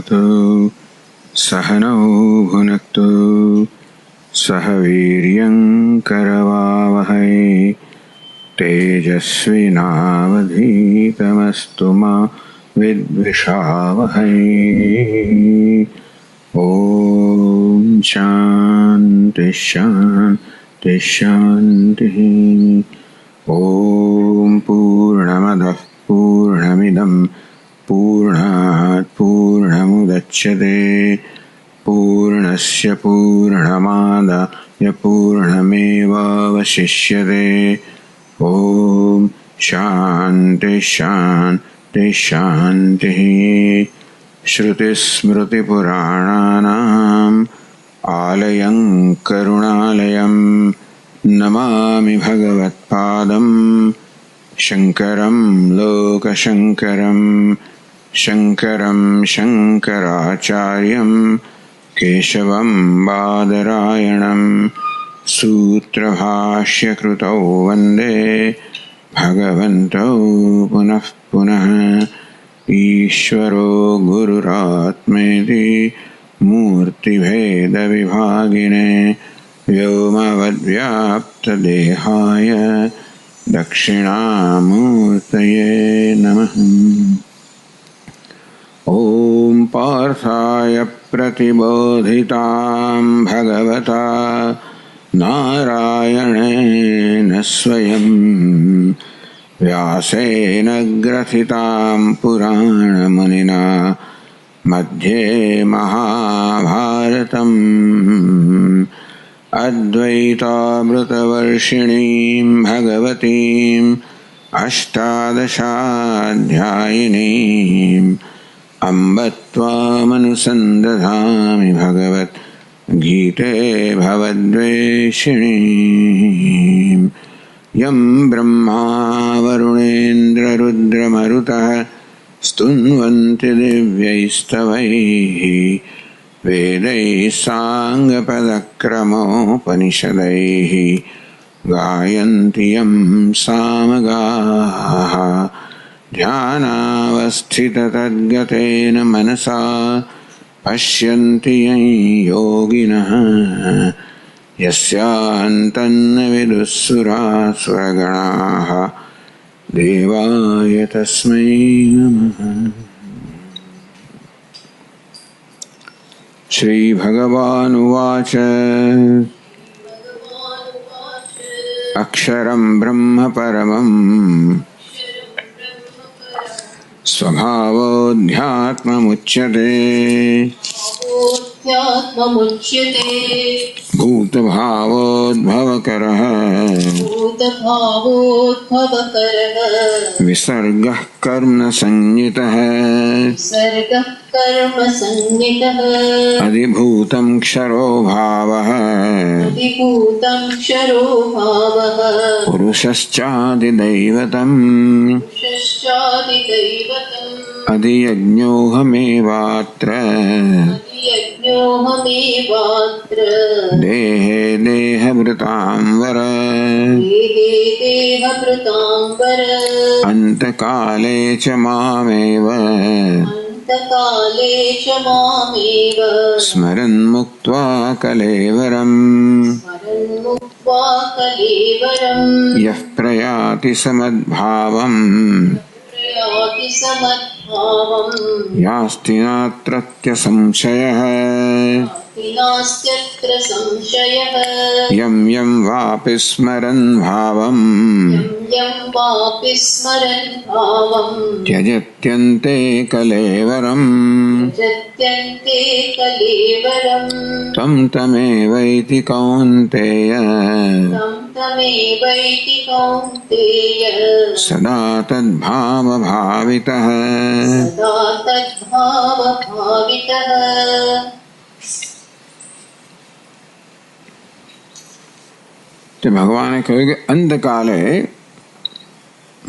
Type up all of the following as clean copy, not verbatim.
भवतु सहनौ भुनक्तु सह वीर्यं करवावहै तेजस्विनावधीतमस्तु मा विद्विषावहै। ॐ शान्ति शान्ति शान्तिः। ॐ पूर्णमदः पूर्णमिदं पूर्णात् पूर्णमुदच्यते पूर्णस्य पूर्णमादाय पूर्णमेवावशिष्यते। ॐ शान्ति शान्ति शान्तिः। श्रुतिस्मृतिपुराणानाम् आलयं करुणालयं नमामि भगवत्पादं शङ्करं लोकशङ्करं शङ्करं शङ्कराचार्यं केशवं बादरायणं सूत्रभाष्यकृतौ वन्दे भगवन्तौ पुनः पुनः। ईश्वरो गुरुरात्मेति मूर्तिभेदविभागिने व्योमवद्व्याप्तदेहाय दक्षिणामूर्तये नमः। ॐ पार्थाय प्रतिबोधितां भगवता नारायणेन स्वयं व्यासेन ग्रथितां पुराणमुनिना मध्ये महाभारतम् अद्वैतामृतवर्षिणीं भगवतीम् अष्टादशाध्यायिनीम् अम्ब त्वामनुसन्दधामि भगवद्गीते भवद्वेषिणीम्। यं ब्रह्मा वरुणेन्द्ररुद्रमरुतः स्तुन्वन्ति दिव्यैस्तवैः वेदैः साङ्गपदक्रमोपनिषदैः गायन्ति यं सामगाः। ध्यानावस्थिततद्गतेन मनसा पश्यन्ति यं योगिनः यस्यान्तन्न विदुःसुरासुरगणाः देवाय तस्मै नमः। श्रीभगवानुवाच अक्षरं ब्रह्म परमम् स्वभावोऽध्यात्ममुच्यते भूतभावोद्भवकरः विसर्गः कर्मसंज्ञितः अधिभूतं क्षरो भावः पुरुषश्चादिदैवतम् अधियज्ञोऽहमेवात्र देहे देहभृतां वर अन्तकाले च मामेव स्मरन् मुक्त्वा कलेवरम् यः प्रयाति समद्भावम् यास्ति नात्रत्य संशयः यं यं वापि स्मरन् भावम् त्यजत्यन्ते कलेवरम् तं तमेवैति कौन्तेय सदा तद्भावभावितः। तो भगवान ने कहा कि अंतकाले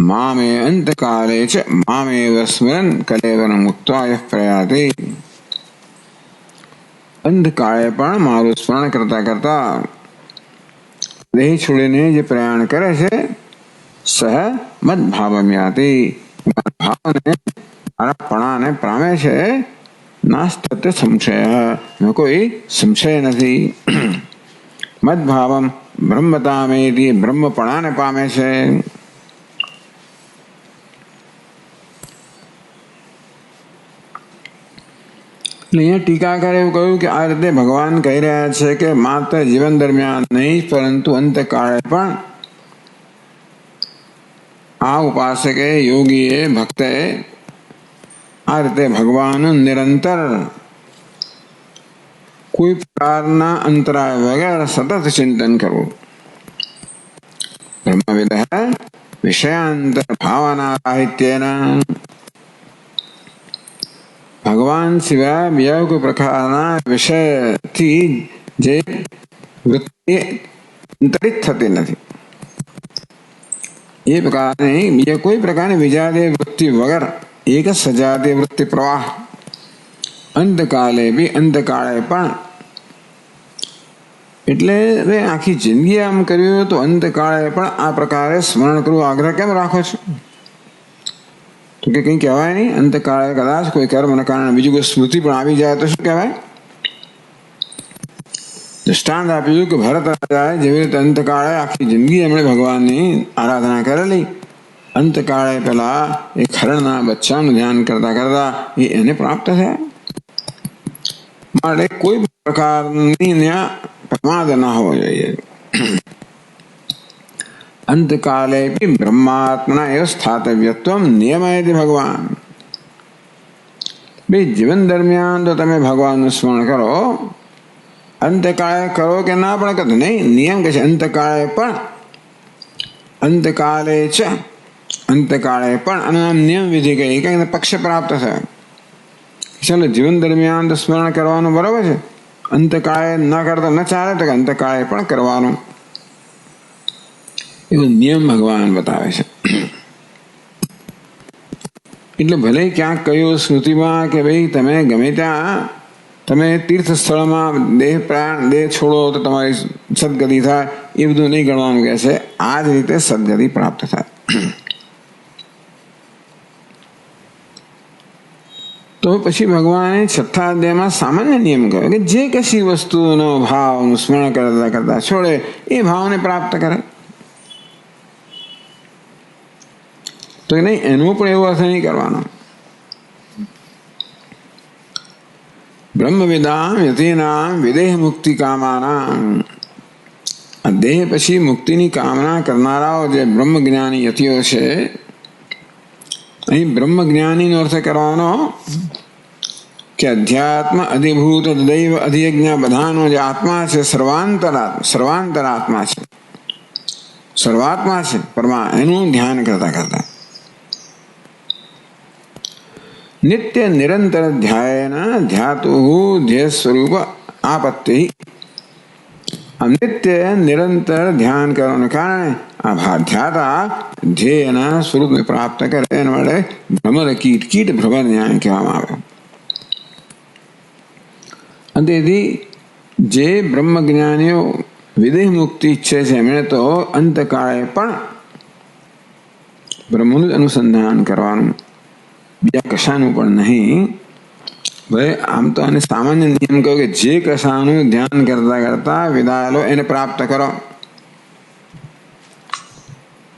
मामे अंतकाले च मामेव स्मरन् कलेवरं मुक्त्वा यः प्रयाति। अंतकाले पण माરું સ્મરણ કરતા કરતા દેહ છોડીને જે પ્રયાણ કરે છે સહ મદ્ભાવમ્યાતિ, ભાવને મારા પણાને પામે છે नास्त्यत्र संशय, कोई संशय નથી. મદભાવમ બ્રહ્મતામેતિ બ્રહ્મપણાને પામે છે. અહીંયા ટીકાકારે એવું કહ્યું કે આ રીતે ભગવાન કહી રહ્યા છે કે માત્ર જીવન દરમિયાન નહીં પરંતુ અંતકાળે પણ આ ઉપાસકે, યોગીએ, ભક્તે આ રીતે ભગવાનનું નિરંતર કોઈ પ્રકારના અંતરાય વગર સતત ચિંતન કરવું. બ્રહ્મવિદ વિષયાંતર ભાવના સાહિત્યના, ભગવાન સિવાય બીજા કોઈ પ્રકારના વિષયથી જે વૃત્તિ અંતરિત થતી નથી એ પ્રકારની બીજા કોઈ પ્રકારની વિજાતીય વૃત્તિ વગર એક જ સજાતીય વૃત્તિ પ્રવાહ અંતકાળે પણ. એટલે હવે આખી જિંદગી આમ કર્યું તો અંતકાળે પણ આ પ્રકારે સ્મરણ કરવું આગ્રહ કેમ રાખો છો? તો કે કંઈ કહેવાય નહીં. અંતકાળે કદાચ કોઈ કર્મના કારણે બીજું કોઈ સ્મૃતિ પણ આવી જાય તો શું કહેવાય? દૃષ્ટાંત આપ્યું કે ભરત રાજાએ જેવી રીતે અંતકાળે આખી જિંદગી એમણે ભગવાનની આરાધના કરેલી, અંતકાળે પેલા એ હરણના બચ્ચાનું ધ્યાન કરતા કરતા એને પ્રાપ્ત થયા. માટે કોઈ પ્રકારની પ્રમાદ ના હોવો જોઈએ. અંતકાલે બ્રહ્માત્મના એવ સ્થાતવ્યત્વમ નિયમયતિ ભગવાન. ભાઈ જીવન દરમિયાન તો તમે ભગવાનનું સ્મરણ કરો, અંતકાળે કરો કે ના પણ કહેતો નહીં, નિયમ કે છે અંતકાળે પણ, અંતકાલે છે, અંતકાળે પણ. અને આમ નિયમ વિધિ કહી કે પક્ષ પ્રાપ્ત થાય. ચાલો જીવન દરમિયાન તો સ્મરણ કરવાનું બરોબર છે, અંતકાળે ન કરતો ન ચાલે તો કે અંતકાળે પણ કરવાનું, એવો નિયમ ભગવાન બતાવે છે. એટલે ભલે ક્યાંક કહ્યું સ્મૃતિમાં કે ભાઈ તમે ગમે ત્યાં તમે તીર્થ સ્થળમાં દેહ છોડો તો તમારી સદગતિ થાય, એ બધું નહીં ગણવાનું કહે છે. આ જ રીતે સદગતિ પ્રાપ્ત થાય. તો પછી ભગવાને છઠ્ઠા અધ્યાયમાં સામાન્ય નિયમ કહ્યો કે જે કશી વસ્તુનો ભાવનું સ્મરણ કરતા કરતા છોડે એ ભાવને પ્રાપ્ત કરે. તો નહીં, એનો પણ એવો અર્થ નહીં કરવાનો. બ્રહ્મવિદામ યતિનામ વિદેહ મુક્તિ કામાનામ. આ દેહ પછી મુક્તિની કામના કરનારાઓ જે બ્રહ્મજ્ઞાની યતિઓ છે, અહીં બ્રહ્મજ્ઞાનીનો અર્થ કરવાનો કે અધ્યાત્મ અધિભૂત દૈવ અધિયજ્ઞ બધાનો જે આત્મા છે, સર્વાંતરાત્મા છે, સર્વાત્મા છે પરમા, એનું ધ્યાન કરતા કરતા નિત્ય નિરંતર ધ્યાયના ધ્યાતુ ધ્યેય સ્વરૂપ આપત્તિ. નિત્ય નિરંતર ધ્યાન કરવાને કારણે આ ધ્યાતા ધ્યેયના સ્વરૂપને પ્રાપ્ત કરે. એના માટે ભ્રમર કીટ ભ્રમર જ્ઞાન કહેવામાં આવે. અને તેથી જે બ્રહ્મજ્ઞાનીઓ વિદેહ મુક્તિ ઈચ્છે છે એમણે તો અંતકાળે પણ બ્રહ્મનું જ અનુસંધાન કરવાનું, બીજા કશાનું પણ નહીં. ભાઈ આમ તો આને સામાન્ય નિયમ કહ્યું કે જે કશાનું ધ્યાન કરતા કરતા વિદાયેલો એને પ્રાપ્ત કરો.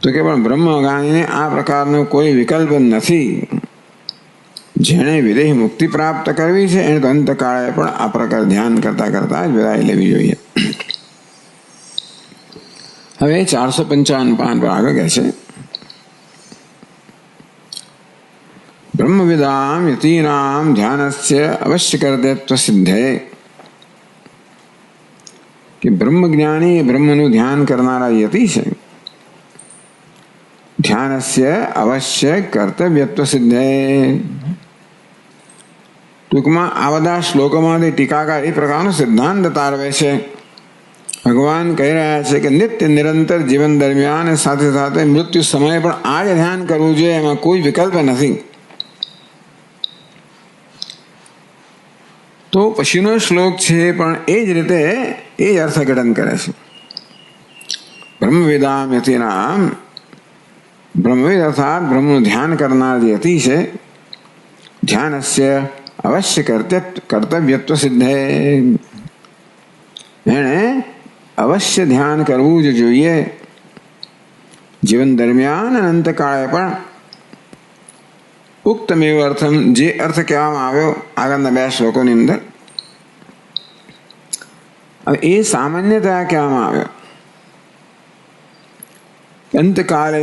તો કે પણ બ્રહ્મજ્ઞાનીને આ પ્રકારનો કોઈ વિકલ્પ નથી. જેણે વિદેહ મુક્તિ પ્રાપ્ત કરવી છે એને તો અંતકાળે પણ આ પ્રકાર ધ્યાન કરતા કરતા જ વિદાય લેવી જોઈએ. હવે 455 પાન પર આગળ કહે છે બ્રહ્મવિદામ યતીનામ ધ્યાનસ્ય અવશ્ય કર્તવ્યત્વ સિદ્ધે. કે બ્રહ્મજ્ઞાની બ્રહ્મનું ધ્યાન કરનારા યતિ છે, ધ્યાનસ્ય અવશ્ય કર્તવ્યત્વ સિદ્ધે. ટૂંકમાં આ બધા શ્લોકોમાંથી ટીકાકાર એ પ્રકારનો સિદ્ધાંત તારવે છે. ભગવાન કહી રહ્યા છે કે નિત્ય નિરંતર જીવન દરમિયાન સાથે સાથે મૃત્યુ સમયે પણ આ જ ધ્યાન કરવું જોઈએ, એમાં કોઈ વિકલ્પ નથી. તો પછીનો શ્લોક છે પણ એ જ રીતે એ જ અર્થઘટન કરે છે. બ્રહ્મવિદામ યતિનામ, બ્રહ્મવિદ અર્થાત બ્રહ્મનું ધ્યાન કરનાર જે યતિ છે, ધ્યાનસ્ય અવશ્ય કર્તવ્યત્વ સિદ્ધ એણે અવશ્ય ધ્યાન કરવું જ જોઈએ જીવન દરમિયાન અંતકાળે પણ ઉક્તમેવ અર્થમ જે અર્થ કહેવામાં આવ્યો આગળના 2 શ્લોકોની અંદર હવે એ સામાન્યતયા કહેવામાં આવ્યો અંતકાળે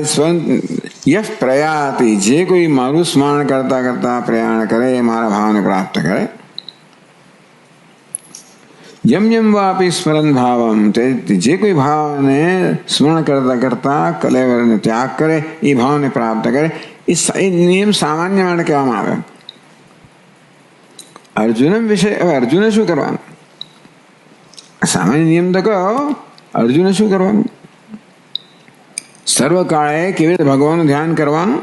યહ પ્રયાતિ જે કોઈ મારું સ્મરણ કરતા કરતા પ્રયાણ કરે મારા ભાવને પ્રાપ્ત કરે यम यम वापि स्मरण भावम जे कोई भाव ने स्मरण करता करता कलेवर ने त्याग करे ये भाव ने प्राप्त करे इस नियम सामान्य माने कहेवामां आवे अर्जुन विषय अर्जुन शू करवानुं सामान्य नियम तो कहो अर्जुन शू करवानुं सर्व काळे केवी रीते भगवाननुं ध्यान करवानुं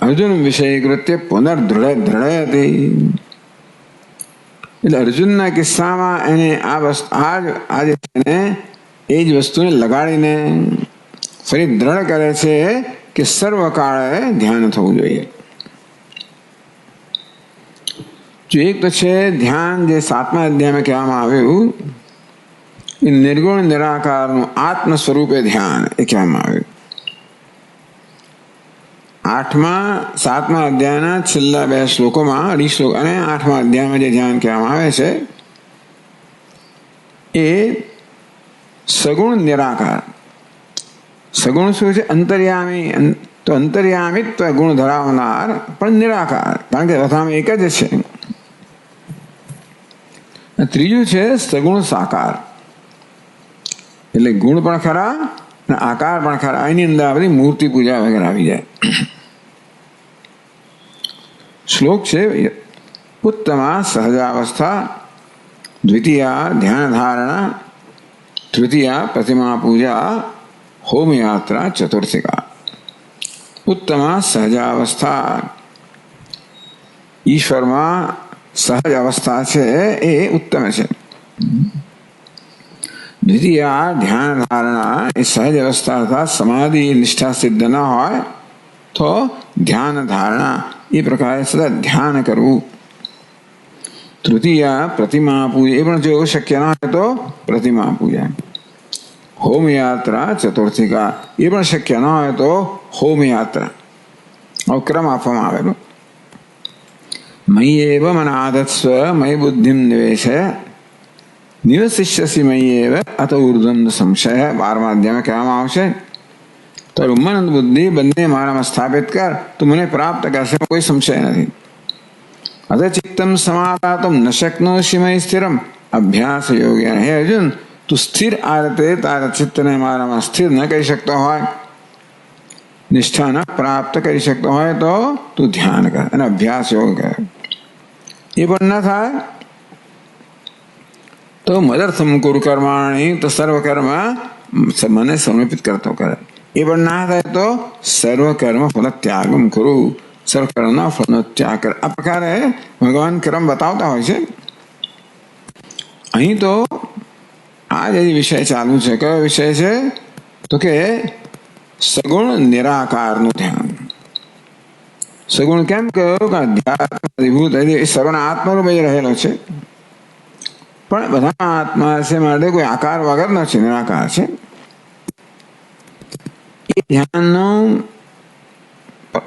अर्जुन विषय कृत्य पुनर्दृढ़यति એટલે અર્જુનના કિસ્સામાં એને આજે એ જ વસ્તુને લગાડીને ફરી દ્રઢ કરે છે કે સર્વકાળે ધ્યાન થવું જોઈએ જો એક તો છે ધ્યાન જે 7મા અધ્યાયમાં કહેવામાં આવ્યું એ નિર્ગુણ નિરાકારનું આત્મ સ્વરૂપે ધ્યાન એ કહેવામાં આવ્યું 7મા અધ્યાયના છેલ્લા 2 શ્લોકોમાં 2 શ્લોક અને 8મા અધ્યાયમાં જે ધ્યાન કહેવામાં આવે છે એ સગુણ નિરાકાર સગુણ શું છે અંતર્યામી તો અંતર્યામિત્વ ગુણ ધરાવનાર પણ નિરાકાર કારણ કે બધામાં એક જ છે ત્રીજું છે સગુણ સાકાર એટલે ગુણ પણ ખરા અને આકાર પણ ખરા એની અંદર આ બધી મૂર્તિ પૂજા વગેરે આવી જાય श्लोक है उत्तमा सहजावस्था द्वितीया ध्यान धारणा तृतीया प्रतिमा पूजा होम यात्रा चतुर्थिका उत्तमा सहजावस्था ईश्वर में सहज अवस्था है ए उत्तम है द्वितीया ध्यान धारणा ए सहज अवस्था अर्थात समाधि निष्ठा सिद्ध न हो तो ध्यान धारणा ये प्रकार सदा ध्यान करवू तृतीया प्रतिमा पूजा ये जो शक्य न है तो प्रतिमा पूजा होम यात्रा चतुर्थिका ये शक्य न है तो होम यात्रा और क्रम आपवामां आवेलो मयि एव मन आधत्स्व मयि बुद्धिं निवेशय निवसिष्यसि मयि एव अत ऊर्ध्वं न संशय 12મા અધ્યાયમાં કહેવામાં આવશે तो मन बुद्धि बंदे मारा में स्थापित कर तो मुझे प्राप्त कर से कोई संशय नहीं अत चित्तम समाधातुम न शक्नोषि मयि स्थिरम अभ्यास योग्य हे अर्जुन तू स्थिर आरते तारा चित्त ने मारा में स्थिर न कर सकता हो निष्ठा न प्राप्त कर सकता हो तो तू ध्यान कर અને અભ્યાસ યોગ કર એ પણ ન થાય તો મદर्थम कुरु कर्माणि तो सर्व कर्म મને સમર્પિત કરતો કરે એ પણ ના થાય તો સર્વ કર્મ ફલ ત્યાગમ કરું સર્વ કર્મના ફળનો ત્યાગ કર આ પ્રકારે ભગવાન ક્રમ બતાવતા હોય છે અહીં તો આ જે વિષય ચાલુ છે કયો વિષય છે તો કે સગુણ નિરાકારનું ધ્યાન સગુણ કેમ કહ્યું કે અધ્યાત્મ અધિભૂત એ સર્વના આત્મરૂપે રહેલો છે પણ બધા આત્મા છે માટે કોઈ આકાર વગરનો છે નિરાકાર છે ध्यान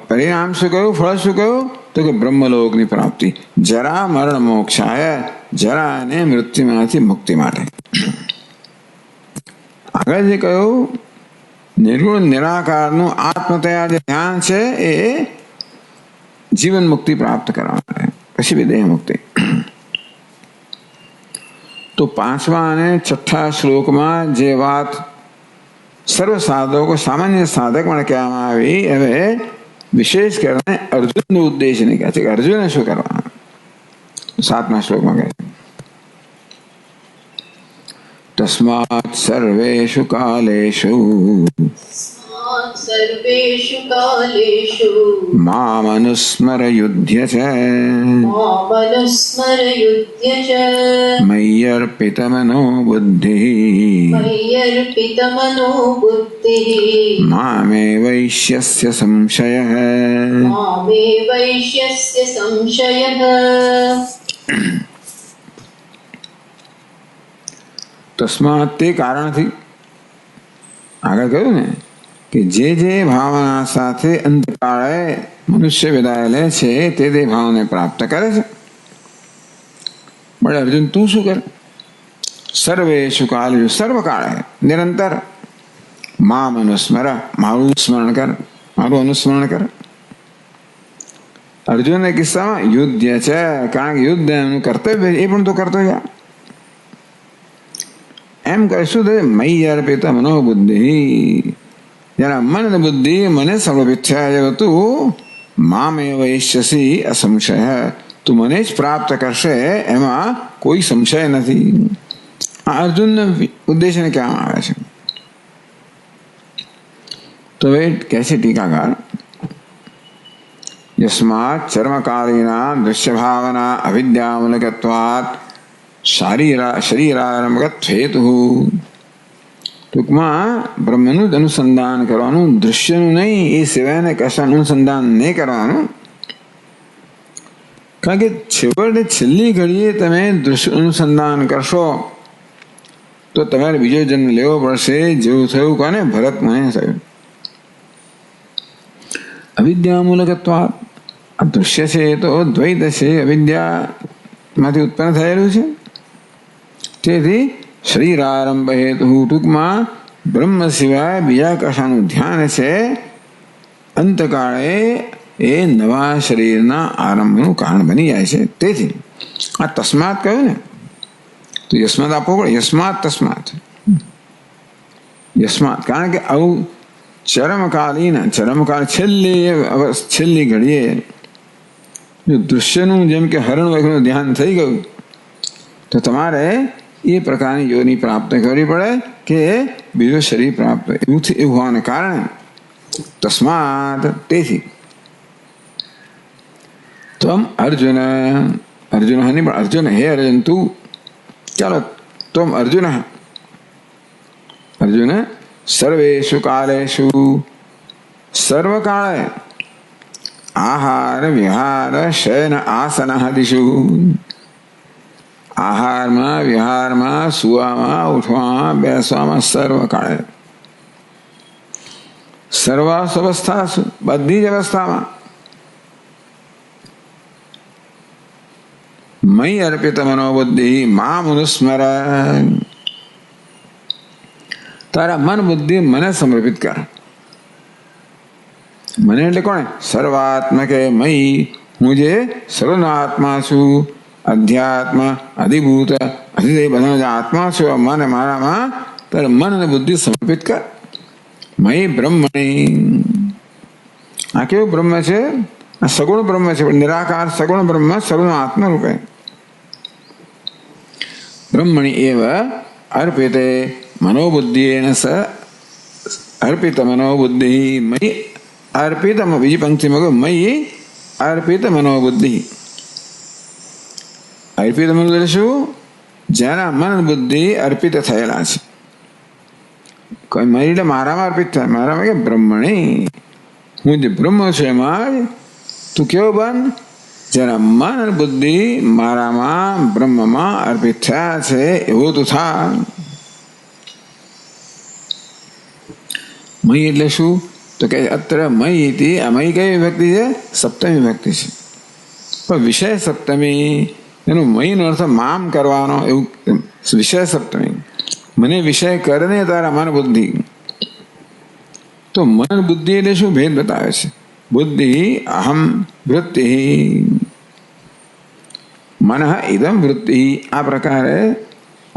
परिणाम शू कहू फल शू कहू तो कि ब्रह्मलोक की प्राप्ति जरा मरण मोक्षाय जरा ने मृत्यु में मुक्ति माटे आगे जे कहू निर्गुण निराकार नु आत्मतया जे ध्यान छे ए जीवन मुक्ति प्राप्त करवाना है पछी भी देह मुक्ति तो 5મા અને 6ठा श्लोक में जे बात सर्व साधकों को सामान्य साधक में कहेवामां आवी हवे विशेष करने अर्जुन नो उद्देश्य नहीं कहते अर्जुन ने शू करवानुं 7મા श्लोक में कहे तस्मात् सर्वेषु कालेषु तस्मात् सर्वेषु कालेषु मामनुस्मर युध्य च मामनुस्मरयुध्य च मय्यर्पितमनो बुद्धिः मय्यर्पितमनो बुद्धिः मामे वैश्यस्य संशयः मामे वैश्यस्य संशयः। તસ્માત તે કારણથી આગળ કહ્યું ને કે જે જે ભાવના સાથે અંતકાળે મનુષ્ય વિદાય લે છે તે ભાવને પ્રાપ્ત કરે છે. પણ અર્જુન તું શું કરે? સર્વેષુ કાલેષુ સર્વકાળે નિરંતર મામ અનુસ્મર મારું સ્મરણ કર મારું અનુસ્મરણ કર. અર્જુનના કિસ્સામાં યુદ્ધ છે કારણ કે યુદ્ધ એનું કર્તવ્ય એ પણ તો કરતો જા એમ કહીશું તો મય્ય અર્પિત મનોબુદ્ધિ જરા મન અને બુદ્ધિ મને સમર્પિત છે તું મામે વૈશ્યસી અસંશય તું મને જ પ્રાપ્ત કરશે એમાં કોઈ સંશય નથી. આ અર્જુનના ઉદ્દેશને કહેવામાં આવે છે. તો એ કહે છે ટીકાકાર યસ્માત ચર્મકાલીના દૃશ્ય ભાવના અવિદ્યામૂલકત્વાત શરીરારંભગત હેતુ. ટૂંકમાં બ્રહ્મનું જ અનુસંધાન કરવાનું, દૃશ્યનું નહીં. એ સિવાયને કશાનું અનુસંધાન નહીં કરવાનું. કારણ કે છેવટે છેલ્લી ઘડીએ તમે દૃશ્ય અનુસંધાન કરશો તો તમારે બીજો જન્મ લેવો પડશે. જેવું થયું કોને? ભરત મને થયું. અવિદ્યામૂલકત્વાત આ દૃશ્ય છે એ તો દ્વૈત છે, અવિદ્યામાંથી ઉત્પન્ન થયેલું છે. તેથી શરીરારંભ હેતુ ટૂંકમાં બ્રહ્મ સિવાય બીજા કશાનું ધ્યાન છે અંતકાળે એ નવા શરીરના આરંભનું કારણ બની જાય છે. તેથી આ તસ્માત કહ્યું ને તો યસ્માત આપવો પડે. યસ્માત તસ્માત યસ્માત કારણ કે આવું ચરમકાળ છેલ્લી ઘડીએ જો દૃશ્યનું જેમ કે હરણ વગરનું ધ્યાન થઈ ગયું તો તમારે એ પ્રકારની યોની પ્રાપ્ત કરવી પડે કે બીજું શરીર પ્રાપ્ત એવું હોવાને કારણે તસ્માત તેથી તમ અર્જુન નહીં પણ અર્જુન હે અર્જુન તું ચાલો તમ અર્જુન સર્વેષુ કાલેષુ સર્વકાળે આહાર વિહાર શયન આસનાદિષુ આહારમાં વિહારમાં સુવામાં ઉઠવામાં બેસવામાં સર્વકાળે સર્વાસુ અવસ્થાસુ બધી જ અવસ્થામાં મયી અર્પિત મનોબુદ્ધિ મામ અનુસ્મર તારા મન બુદ્ધિ મને સમર્પિત કર. મને એટલે કોને? સર્વાત્મકે મયી હું જે સર્વનો આત્મા છું, અધ્યાત્મ અધિભૂત અધિદેવ બધાનો જે આત્મા છું મને મારામાં તારે મન અને બુદ્ધિ સમર્પિત કર. મયી બ્રહ્મણી આ કેવું બ્રહ્મ છે? આ સગુણ બ્રહ્મ છે પણ નિરાકાર સગુણ બ્રહ્મ સર્વનો આત્મા રૂપે બ્રહ્મણી એવ અર્પિતે મનોબુદ્ધિ સ અર્પિત મનોબુદ્ધિ મયી અર્પિત બીજી પંક્તિમાં મયી અર્પિત મનોબુદ્ધિ. અર્પિત મનોબુદ્ધિ શું? જેના મન બુદ્ધિ અર્પિત થયેલા છે. કોઈ મરી એટલે મારામાં અર્પિત થાય. મારામાં કે બ્રહ્મણી હું જે બ્રહ્મ છું એમાં તું કેવો બન? જેના મન બુદ્ધિ મારામાં બ્રહ્મમાં અર્પિત થયા છે એવું તું થા. મયી એટલે શું? તો કે અત્ર મયી હતી. આ મયી કઈ વિભક્તિ છે? સપ્તમી વિભક્તિ છે. પણ વિષય સપ્તમી એનું મયીનો અર્થ મામ કરવાનો એવું વિષય સપ્તમી. મને વિષય કરને તારા મન બુદ્ધિ. તો મન બુદ્ધિ એટલે શું? ભેદ બતાવે છે. બુદ્ધિ અહમ વૃત્તિ મન ઇદમ વૃત્તિ. આ પ્રકારે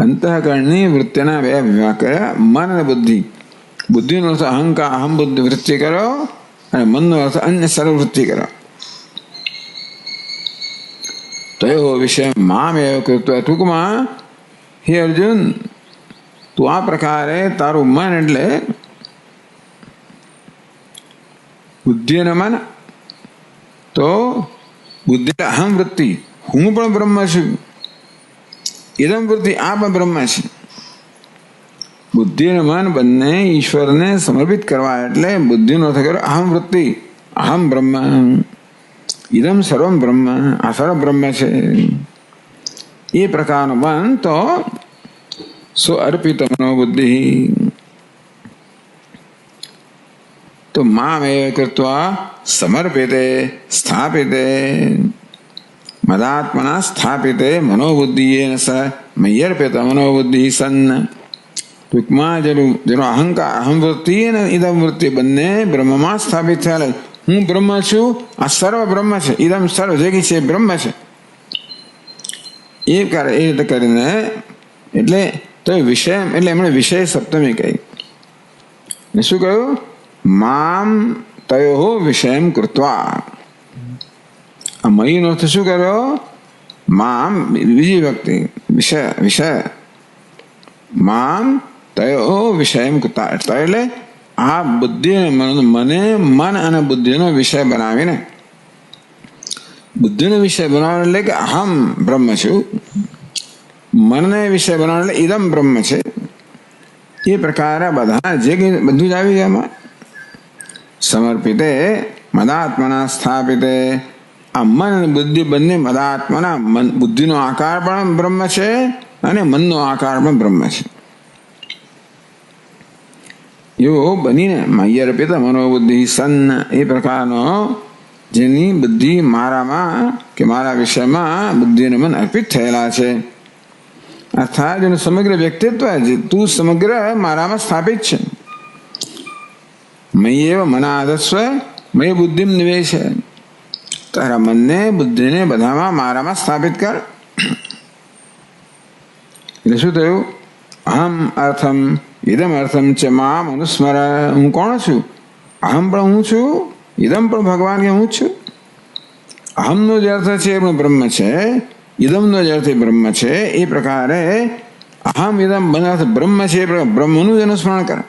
અંતઃકરણની વૃત્તિના બે વિભાગ કર્યા. મન અને બુદ્ધિ. બુદ્ધિનો અર્થ અહંકાર અહમ બુદ્ધિ વૃત્તિ કરો અને મનનો અર્થ અન્ય સર્વવૃત્તિ કરો. તો એવો વિષય મામ એવો કૃત્વ. ટૂંકમાં હે અર્જુન તું આ પ્રકારે તારું મન એટલે બુદ્ધિ અને મન, તો બુદ્ધિ અહમ વૃત્તિ, હું પણ બ્રહ્મ છું. ઇદમ વૃત્તિ, આ પણ બ્રહ્મ છે. બુદ્ધિ અને મન બંને ઈશ્વરને સમર્પિત કરવા એટલે બુદ્ધિનો અર્થ કર્યો અહમ વૃત્તિ, અહમ બ્રહ્મ, ઇદમ સર્વમ બ્રહ્મ, આ સર્વ બ્રહ્મ છે. એ પ્રકારનો મન તો સો અર્પિત મનોબુદ્ધિ. તો મામ એવ કૃત્વા સમર્પિતે સ્થાપિતે મદાત્મના સ્થાપિતે મનોબુદ્ધિયેન સ મય્યર્પિત મનોબુદ્ધિ સન્ન. ટૂંકમાં જેનો અહંકાર, અહમ વૃત્તિ અને ઇદમ વૃત્તિ બંને બ્રહ્મમાં સ્થાપિત થયેલા. હું બ્રહ્મ છું, આ સર્વ બ્રહ્મ છે, ઇદમ સર્વ જે છે બ્રહ્મ છે. એ રીતે કરીને એટલે તો વિષય એટલે એમણે વિષય સપ્તમી કહી. શું કહ્યું? મામ તયો વિષયમ કૃત્વા. આ મયનો અર્થ શું કર્યો? મામ બીજી વ્યક્તિ, વિષય મામ તયો વિષયમ કૃત્વા એટલે આ બુદ્ધિ મને મન અને બુદ્ધિનો વિષય બનાવીને, બુદ્ધિનો વિષય બનાવવાનો એટલે કે અહમ બ્રહ્મ છું, મનને વિષય બનાવવાનો એટલે ઇદમ બ્રહ્મ છે. એ પ્રકારે બધા જે બધું જ આવી ગયા એમાં. સમર્પિતે મદાત્મના સ્થાપિતે, આ મન અને બુદ્ધિ બંને મદાત્મના, બુદ્ધિનો આકાર પણ બ્રહ્મ છે અને મનનો આકાર પણ બ્રહ્મ છે. એવો બનીને મય્યર્પિત મનોબુદ્ધિ સન્ન, એ પ્રકારનો જેની બુદ્ધિ મારામાં કે મારા વિષયમાં બુદ્ધિ અને મન અર્પિત થયેલા છે. અર્થાત જેનું સમગ્ર વ્યક્તિત્વ તું સમગ્ર મારામાં સ્થાપિત છે. મય્યેવ મનાદસ્વ મય બુદ્ધિમ નિવેશ. તારા મનને બુદ્ધિને બધામાં મારામાં સ્થાપિત કર. એટલે શું થયું? અહમ અર્થમ ઇદમ અર્થમ ચ મામ અનુસ્મર. હું કોણ છું? અહમ પણ હું છું, ઇદમ પણ ભગવાન કે હું છું. અહમનો જે અર્થ છે એ પણ બ્રહ્મ છે, ઇદમનો જે અર્થ બ્રહ્મ છે. એ પ્રકારે અહમ ઇદમ બંને અર્થ બ્રહ્મ છે, બ્રહ્મનું જ અનુસ્મરણ કર.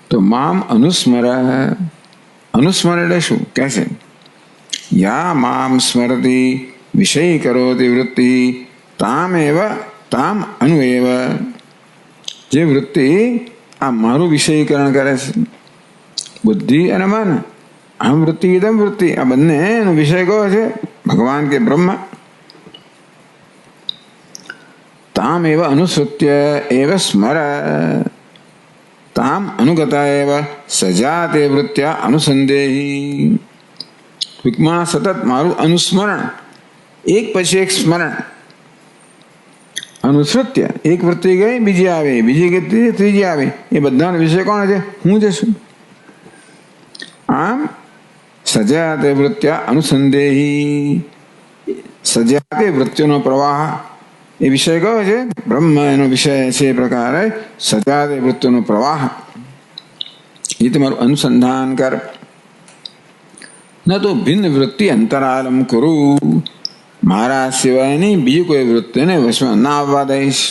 તો મામ અનુસ્મર, અનુસ્મર એટલે શું કહે છે? યા મામ સ્મરતી વિષય કરોતિ વૃત્તિ તામ અનુએવ. જે વૃત્તિ આ મારું વિષયીકરણ કરે છે, બુદ્ધિ અને મન, અહમ વૃત્તિ ઇદમ વૃત્તિ, આ બંને એનો વિષય કયો છે? ભગવાન કે બ્રહ્મ. તામ એવ અનુસૃત્ય એવ સ્મર, તામ અનુગતા એવ સજાતે વૃત્ત્યા અનુસંદેહી. ટૂંકમાં સતત મારું અનુસ્મરણ, એક પછી એક સ્મરણ. અનુસૃત્ય, એક વૃત્તિ ગઈ બીજી આવે, બીજી ગઈ ત્રીજી આવે. એ બધાનો વિષય કોણ છે? હું જ છું. આમ સજાતે વૃત્ત્યા અનુસંદેહી, સજાતે વૃત્તિનો પ્રવાહ, એ વિષય કયો છે? બ્રહ્મ એનો વિષય છે. એ પ્રકારે સજાતે વૃત્તિનો પ્રવાહ, એ તમારું અનુસંધાન કર. ન તો ભિન્ન વૃત્તિ અંતરાલમ કરું, મારા સિવાયની બીજી કોઈ વૃત્તિને વશમાં ના આવવા દઈશ.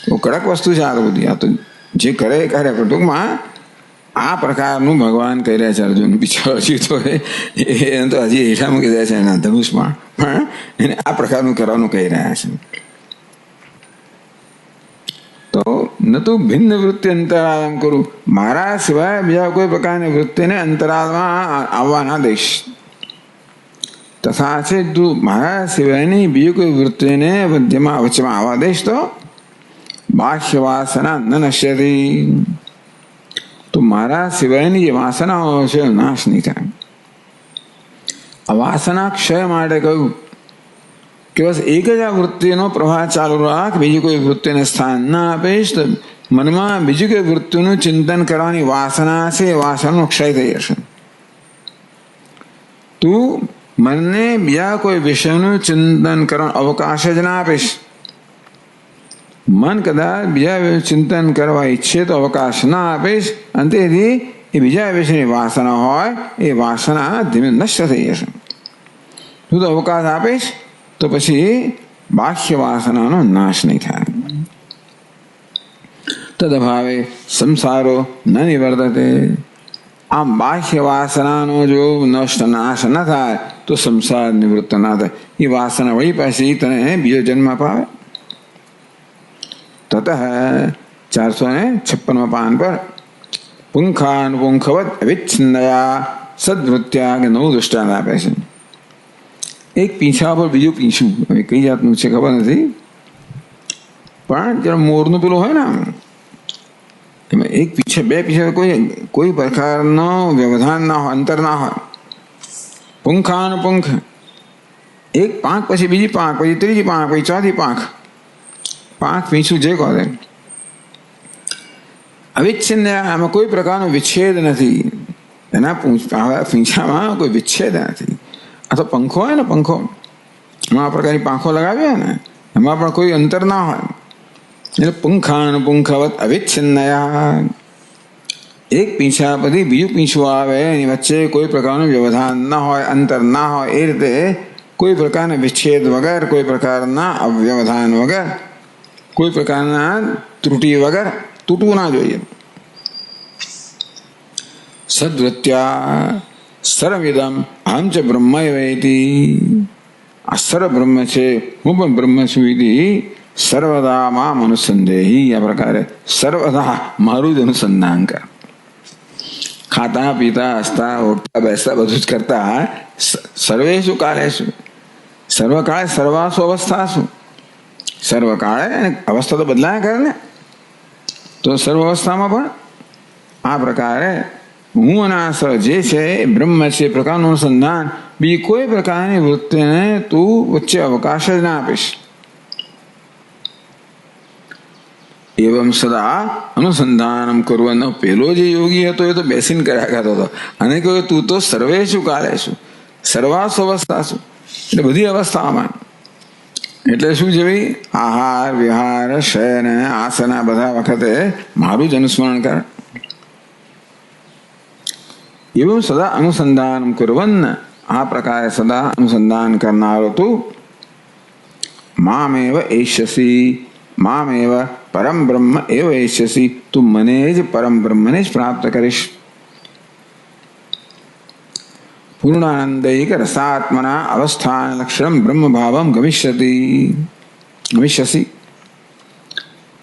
બહુ કડક વસ્તુ છે આ બધી. આ તો જે કરે એ કરે, પણ ટૂંકમાં આ પ્રકારનું ભગવાન કહી રહ્યા છે અર્જુન. બીજો હજી તો એને તો હજી હેઠા મૂકી રહ્યા છે એના ધનુષમાં, પણ એને આ પ્રકારનું કરવાનું કહી રહ્યા છે. તો ન તો ભિન્ન વૃત્તિ અંતરાલમ કરું, મારા સિવાય બીજા કોઈ પ્રકારની વૃત્તિને અંતરાલમાં આવવા ના દઈશ. તથા છે તું મારા સિવાયની બીજી કોઈ વૃત્તિને વચ્ચેમાં આવવા દઈશ તો બાહ્ય વાસના ન નશ્યતિ. તો મારા સિવાયની જે વાસનાઓ છે નાશ નહીં થાય. આ વાસના ક્ષય માટે કહ્યું કે બસ એક જ આ વૃત્તિનો પ્રવાહ ચાલુ રાખ, બીજી કોઈ વૃત્તિને સ્થાન ના આપીશ તો મનમાં બીજી કોઈ વૃત્તિનું ચિંતન કરવાની વાસના છે, એ વાસનાનો ક્ષય થઈ જશે. તું મનને બીજા કોઈ વિષયનું ચિંતન કરવાનો અવકાશ જ ના આપીશ. મન કદાચ બીજા ચિંતન કરવા ઈચ્છે તો અવકાશ ના આપીશ, અને તેથી એ બીજા વિષયની વાસના હોય એ વાસના ધીમે નષ્ટ થઈ જશે. તું તો અવકાશ આપીશ તો પછી બાહ્ય વાસનાનો નાશ નહીં થાય. તદભાવે સંસારો ન નિવર્તતે. આમ બાહ્ય વાસનાનો જો નષ્ટ નાશ ન થાય તો સંસાર નિવૃત્ત ના થાય. એ વાસના વળી પાછી તને બીજો જન્મ અપાવે. તત 456 પાન પર પુંખાનુપુંખવત અવિચ્છિન્નયા સદવૃત્યા કે 9 દૃષ્ટાંત આપે છે. એક પીંછા પર બીજું પીંછું, હવે કઈ જાતનું છે ખબર નથી, પણ જરા મોરનું પેલું હોય ને એમાં એક પીછે બે પીછે કોઈ પ્રકારનો વ્યવધાન ના હોય, અંતર ના હોય. પુંખાનુપુંખ, એક પાંખ પછી બીજી પાંખ, પછી ત્રીજી પાંખ, પછી ચોથી પાંખ, પાંખ પીંછું જે કહે. અવિચ્છિન્ન, આમાં કોઈ પ્રકારનો વિચ્છેદ નથી. એના પીંછામાં કોઈ વિચ્છેદ નથી. આ તો પંખો હોય ને, પંખો એમાં આ પ્રકારની પાંખો લગાવી હોય ને, એમાં પણ કોઈ અંતર ના હોય. એટલે પુંખાનુપુંખવત અવિચ્છિન્નયા, એક પીંછા પછી બીજું પીંછું આવે, એની વચ્ચે કોઈ પ્રકારનું વ્યવધાન ના હોય, અંતર ના હોય. એ રીતે કોઈ પ્રકારના વિચ્છેદ વગર, કોઈ પ્રકારના અવ્યવધાન વગર, કોઈ પ્રકારના ત્રુટિ વગર તૂટવું ના જોઈએ. સદવૃત્યા સર્વમિદમ અહમ ચ બ્રહ્મૈવેતિ. આ સર્વ બ્રહ્મ છે, હું પણ બ્રહ્મ છું. ઇતિ સર્વદા મામ અનુસંધેહી. આ પ્રકારે સર્વદા મારું જ અનુસંધાન કર. ખાતા પીતા હસતા ઉઠતા બેસતા બધું જ કરતા સર્વેષુ કાલેષુ, સર્વકાળે સર્વાસુ અવસ્થાસુ. સર્વકાળે અવસ્થા તો બદલાયા કરે ને, તો સર્વ અવસ્થામાં પણ આ પ્રકારે હું અને આ સર્વ જે છે એ બ્રહ્મ છે પ્રકારનું અનુસંધાન. બીજી કોઈ પ્રકારની વૃત્તિને તું વચ્ચે અવકાશ જ ના આપીશ. એવમ સદા અનુસંધાનમ કરવાનો. પેલો જે યોગી હતો એ તો બેસીને કર્યા કરતો હતો, અને કહ્યું તું તો સર્વેષુ કાલેષુ સર્વાસુ અવસ્થાસુ, એટલે બધી અવસ્થામાં. એટલે શું છે ભાઈ? આહાર વિહાર શયન આસન બધા વખતે મારું જ અનુસ્મરણ કર. એવું સદા અનુસંધાન કુર્વન, આ પ્રકારે સદા અનુસંધાન કરનારો તું મામેવ એષ્યસી, મામેવ પરમ બ્રહ્મ એવ એષ્યસી, તું મને જ પરમ બ્રહ્મને જ પ્રાપ્ત કરીશ. પૂર્ણાનંદૈક રસાત્મના અવસ્થાન લક્ષણમ બ્રહ્મ ભાવમ ગમિષ્યસી.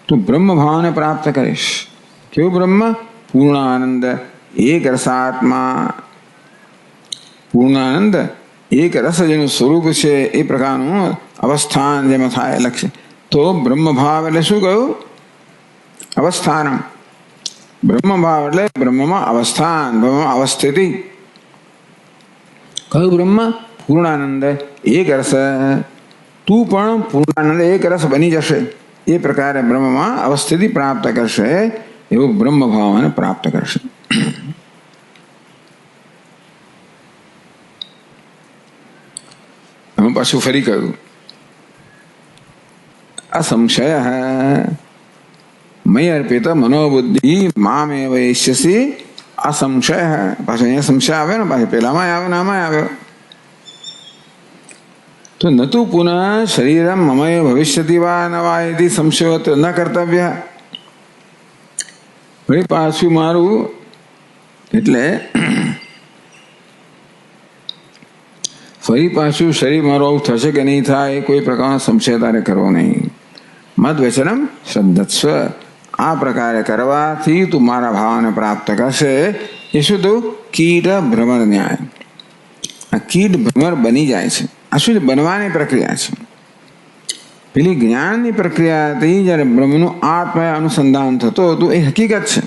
તું બ્રહ્મ ભાવને પ્રાપ્ત કરીશ. કેવું બ્રહ્મ? પૂર્ણાનંદ એક રસાત્મા. પૂર્ણાનંદ એક રસ જેનું સ્વરૂપ છે એ પ્રકારનું અવસ્થાન જેમાં થાય લક્ષ્ય. તો બ્રહ્મ ભાવ એટલે શું કહ્યું? અવસ્થાનમ. બ્રહ્મ ભાવ એટલે બ્રહ્મમાં અવસ્થાન, બ્રહ્મમાં અવસ્થિતિ. કયું બ્રહ્મ? પૂર્ણાનંદ એક રસ. તું પણ પૂર્ણાનંદ એક રસ બની જશે. એ પ્રકારે બ્રહ્મમાં અવસ્થિતિ પ્રાપ્ત કરશે, એવું બ્રહ્મ ભાવને પ્રાપ્ત કરશે. હું પાછું ફરી કહ્યું, અસંશય મય અર્પિત મનોબુદ્ધિ મામેવ એષ્યસી. અસંશય. પાછો અહીંયા સંશય આવ્યો ને, પાછો પેલામાં આવ્યો ને આમાં આવ્યો. તો નતું પુનઃ શરીરમ મમય ભવિષ્યતિ વા ન વા યદિ સંશયો ન કર્તવ્ય. વળી પાછું મારું, એટલે ફરી પાછું શરીર મારું આવું થશે કે નહીં થાય એ કોઈ પ્રકારનો સંશય તારે કરવો નહીં. મદ વચનમ શ્રદ્ધસ્વ. આ પ્રકારે કરવાથી તું મારા ભાવને પ્રાપ્ત કરશે. એ શું થયું? કીટ ભ્રમર ન્યાય. આ કીટ ભ્રમર બની જાય છે. આ શું છે? બનવાની પ્રક્રિયા છે. પેલી જ્ઞાનની પ્રક્રિયાથી જ્યારે બ્રહ્મનું આત્મા અનુસંધાન થતો હતું એ હકીકત છે.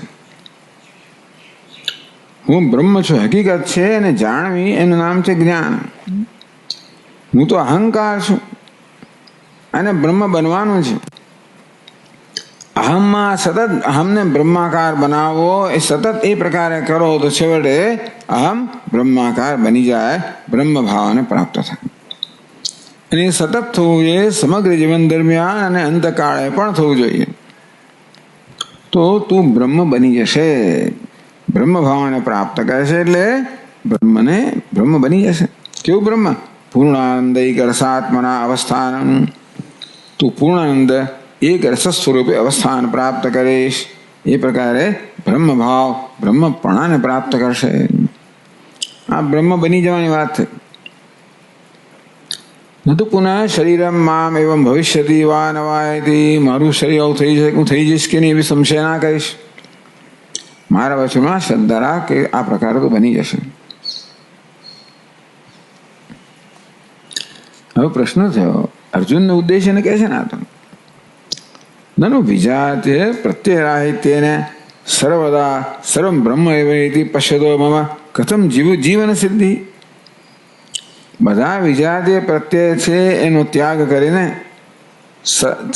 હું બ્રહ્મ છું, હકીકત છે, અને જાણવી એનું નામ છે જ્ઞાન. હું તો અહંકાર છું અને બ્રહ્મ બનવાનું છે. અહમમાં સતત અહમને બ્રહ્માકાર બનાવો, એ સતત એ પ્રકારે કરો તો છેવટે અહમ બ્રહ્માકાર બની જાય, બ્રહ્મ ભાવને પ્રાપ્ત થાય. અને એ સતત થવું જોઈએ, સમગ્ર જીવન દરમિયાન અને અંતકાળે પણ થવું જોઈએ. તો તું બ્રહ્મ બની જશે. બ્રહ્મ ભાવને પ્રાપ્ત કરશે એટલે બ્રહ્મ બની જશે. કેવું બ્રહ્મ? પૂર્ણાનંદૈક રસાત્મના અવસ્થાન. તું પૂર્ણાનંદ એક રસ સ્વરૂપે અવસ્થાન પ્રાપ્ત કરીશ. એ પ્રકારે બ્રહ્મ ભાવ બ્રહ્મપણાને પ્રાપ્ત કરશે. આ બ્રહ્મ બની જવાની વાત થઈ. ન તો પુનઃ શરીરમ મામ એવમ ભવિષ્યતિ વા ન વાયતિ, મારું શરીર આવું થઈ જાય, હું થઈ જઈશ કે નહીં એવી સંશય ના કરીશ. મારા વચનમાં શ્રદ્ધા રાખ કે આ પ્રકારે તો બની જશે. હવે પ્રશ્ન થયો, અર્જુનનો ઉદ્દેશ એને કહે છે ને, આ તો નનુ વિજાતે પ્રત્યરાહિત્યેને સર્વદા સર્વમ બ્રહ્મ એવ ઇતિ પશ્યતો મમ કથમ જીવન સિદ્ધિ. બધા વિજાતીય પ્રત્યય છે એનો ત્યાગ કરીને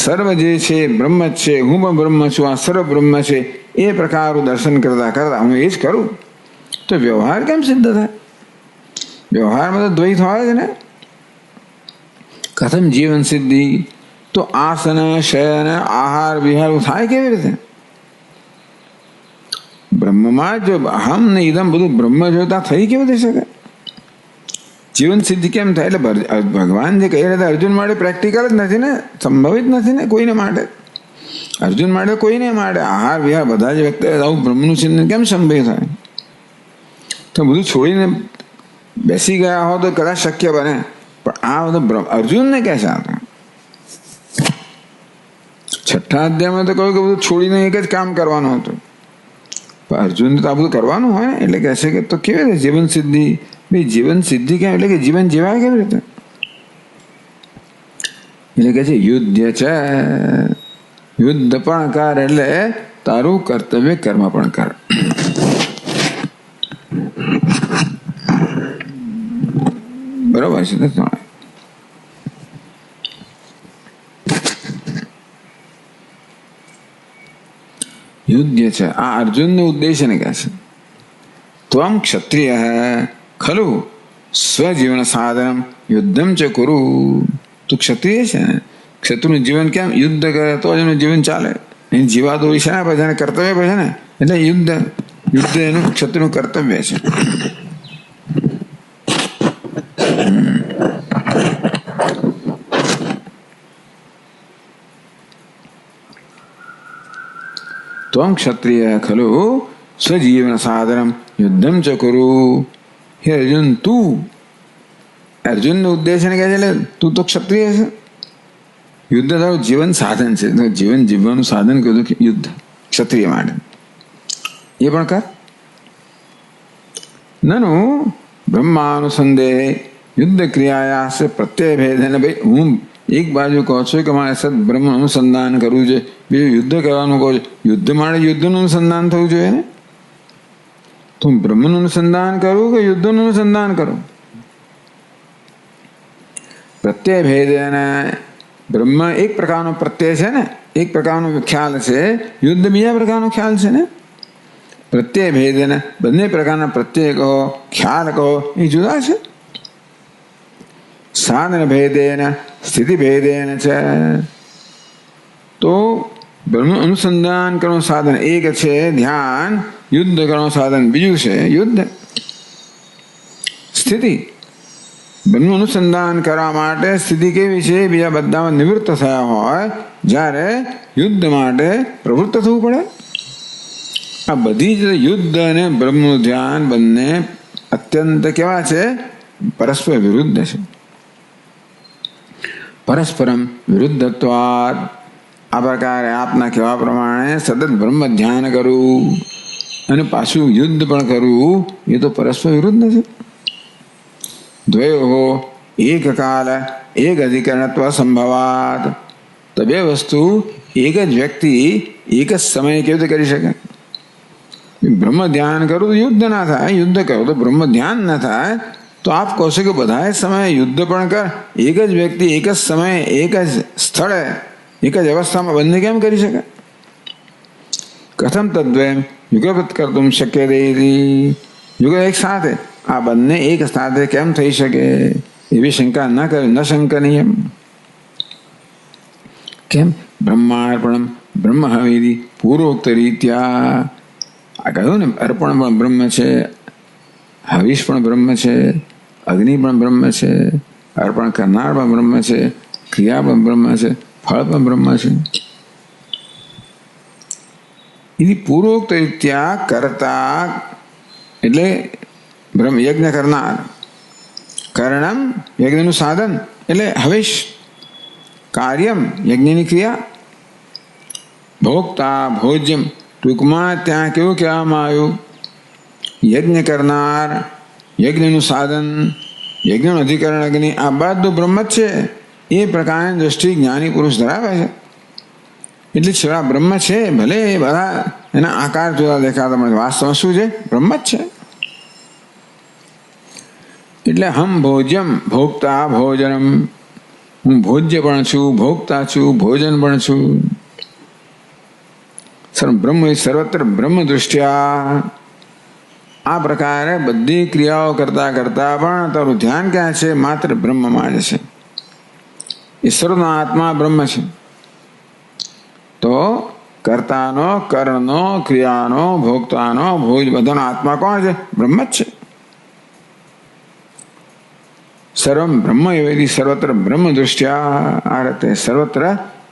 સર્વ જે છે બ્રહ્મ જ છે, હું પણ બ્રહ્મ છું, આ સર્વ બ્રહ્મ છે, એ પ્રકારનું દર્શન કરતા કરતા હું એ જ કરું તો વ્યવહાર કેમ સિદ્ધ થાય? વ્યવહારમાં તો દ્વૈત હોય જ ને. કથમ જીવન સિદ્ધિ, તો આસન શયન આહાર વિહાર થાય કેવી રીતે? બ્રહ્મમાં જો અહમ ને ઇદમ બધું બ્રહ્મ જોતા થઈ કેવી થઈ શકે? જીવન સિદ્ધિ કેમ થાય? એટલે ભગવાન જે કહી રહ્યા અર્જુન માટે પ્રેક્ટિકલ જ નથી ને, સંભવિત નથી ને કોઈને માટે. અર્જુન માટે કોઈને માટે આહાર વિહાર બધા જ વ્યક્તિ આવું બ્રહ્મનું ચિંતન કેમ સંભવિત થાય? તો બધું છોડીને બેસી ગયા હો તો કદાચ શક્ય બને, પણ આ બધું અર્જુનને કહે છે. છઠ્ઠા અધ્યાયમાં તો કહ્યું કે બધું છોડીને એક જ કામ કરવાનું હતું, પણ અર્જુનને તો આ બધું કરવાનું હોય ને. એટલે કહે છે કે તો કેવી રીતે જીવન સિદ્ધિ? ભાઈ જીવન સિદ્ધિ કેમ? એટલે કે જીવન જીવાય કેવી રીતે? એટલે કે છે યુદ્ધ છે, યુદ્ધ પણ કર, એટલે તારું કર્તવ્ય કર્મ પણ કર. બરોબર છે ને? યુદ્ધ છે આ અર્જુનનો ઉદ્દેશ ને કહે છે. ત્વમ ક્ષત્રિય ખલુ સ્વજીવન સાધનમ યુદ્ધમ ચ કુરુ. તું ક્ષત્રિય છે ને, ક્ષત્રુનું જીવન કેમ? યુદ્ધ કરે તો જ એનું જીવન ચાલે. એની જીવાતો હોય છે ને, પછી એને કર્તવ્ય પછી ને, એટલે યુદ્ધ એનું ક્ષત્રુનું કર્તવ્ય છે. ત્વમ ક્ષત્રિય ખલુ સ્વજીવન સાધનમ યુદ્ધમ ચ કુરુ. હે અર્જુન, તું અર્જુનનો ઉદ્દેશ એને કહે છે એટલે તું તો ક્ષત્રિય છે. યુદ્ધ તારું જીવન સાધન છે, જીવન જીવવાનું સાધન કહ્યું યુદ્ધ ક્ષત્રિય માટે, એ પણ કર. નનુ બ્રહ્માનુસંદેહ યુદ્ધ ક્રિયાયા પ્રત્યય ભેદન. ભાઈ હું એક બાજુ કહો છો કે મારે સદ બ્રહ્મ અનુસંધાન કરવું જોઈએ, બીજું યુદ્ધ કરવાનું કહો છો. યુદ્ધ માટે યુદ્ધનું અનુસંધાન થવું જોઈએ ને. તો બ્રહ્મનું અનુસંધાન કરું કે યુદ્ધનું અનુસંધાન કરું? પ્રત્યય ભેદ, બ્રહ્મ એક પ્રકારનો પ્રત્યય છે ને, એક પ્રકારનો ખ્યાલ છે, યુદ્ધ બીજા પ્રકારનો ખ્યાલ છે ને. પ્રત્યય ભેદ, બંને પ્રકારના પ્રત્યય કહો ખ્યાલ કહો એ જુદા છે. સાધન ભેદેન સ્થિતિ ભેદેન છે. તો બ્રહ્મ અનુસંધાન કરવાનું સાધન એક છે ધ્યાન, યુદ્ધ કરવાનું સાધન બીજું છે યુદ્ધ. સ્થિતિ, બ્રહ્મ અનુસંધાન કરવા માટે સ્થિતિ કેવી છે? બીજા બધામાં નિવૃત્ત થયા હોય, જ્યારે યુદ્ધ માટે પ્રવૃત્ત થવું પડે. આ બધી જ યુદ્ધ અને બ્રહ્મનું ધ્યાન બંને અત્યંત કેવા છે? પરસ્પર વિરુદ્ધ છે. પરસ્પરમ વિરુદ્ધત્વાદ. આ પ્રકારે આપના કહેવા પ્રમાણે સતત બ્રહ્મ ધ્યાન કરવું અને પાછું યુદ્ધ પણ કરવું એ તો પરસ્પર વિરુદ્ધ છે. દ્વયો એક કાલ એક અધિકરણત્વ સંભવાત. તો બે વસ્તુ એક જ વ્યક્તિ એક જ સમયે કેવી રીતે કરી શકે? બ્રહ્મ ધ્યાન કરું તો યુદ્ધ ના થાય, યુદ્ધ કરું તો બ્રહ્મ ધ્યાન ના થાય. તો આપ કહો છો કે બધા સમયે યુદ્ધ પણ કર, એક જ વ્યક્તિ એક જ સમયે એક જ સ્થળે એક જ અવસ્થામાં બંને કેમ કરી શકે? કથમ તદ્વયમ યુગપત કરતું શક્ય દેતી. યુગ એક સાથે આ બંને એક સાથે કેમ થઈ શકે? એવી શંકા ન કરે, ન શંકનીય. કેમ? બ્રહ્માર્પણમ બ્રહ્મ હવિધિ પૂર્વોક્ત રીત્યા. આ કહ્યું ને, અર્પણ પણ બ્રહ્મ છે, હવિષ પણ બ્રહ્મ છે, અગ્નિ પણ બ્રહ્મ છે, અર્પણ કરનાર પણ બ્રહ્મ છે, ક્રિયા પણ બ્રહ્મ છે, ફળ પણ બ્રહ્મ છે. એની પૂર્વોક્ત રીત્યા કરતા એટલે બ્રહ્મ યજ્ઞ કરનાર, કરણમ યજ્ઞનું સાધન એટલે હવિષ, કાર્યમ યજ્ઞની ક્રિયા, ભોગતા ભોજ્યમ ટૂંકમાં ત્યાં કેવું કહેવામાં આવ્યું? યજ્ઞ કરનાર, યજ્ઞનું સાધન, યજ્ઞનું અધિકરણ અગ્નિ, આ બધું બ્રહ્મ જ છે. એ પ્રકારની દ્રષ્ટિ જ્ઞાની પુરુષ ધરાવે છે. એટલે છેલ્લા બ્રહ્મ છે, ભલે એ બધા એના આકાર જોવા દેખાતા મળે, વાસ્તવમાં શું છે? બ્રહ્મ જ છે. એટલે હમ ભોજ્યમ ભોગતા ભોજનમ, હું ભોજ્ય પણ છું, ભોગતા છું, ભોજન પણ છું. બ્રહ્મ સર્વત્ર બ્રહ્મ દૃષ્ટિયા. આ પ્રકારે બધી ક્રિયાઓ કરતા કરતા પણ તારું ધ્યાન ક્યાં છે? માત્ર બ્રહ્મમાં જ છે. ઈશ્વરનો આત્મા બ્રહ્મ છે. તો કર્તાનો, કર્ણનો, ક્રિયાનો, ભોગતાનો, ભોજ બધાનો આત્મા કોણ છે? બ્રહ્મ જ છે. સર્વમ બ્રહ્મ એવેદી સર્વત્ર બ્રહ્મ દૃષ્ટિયા. આ રીતે સર્વત્ર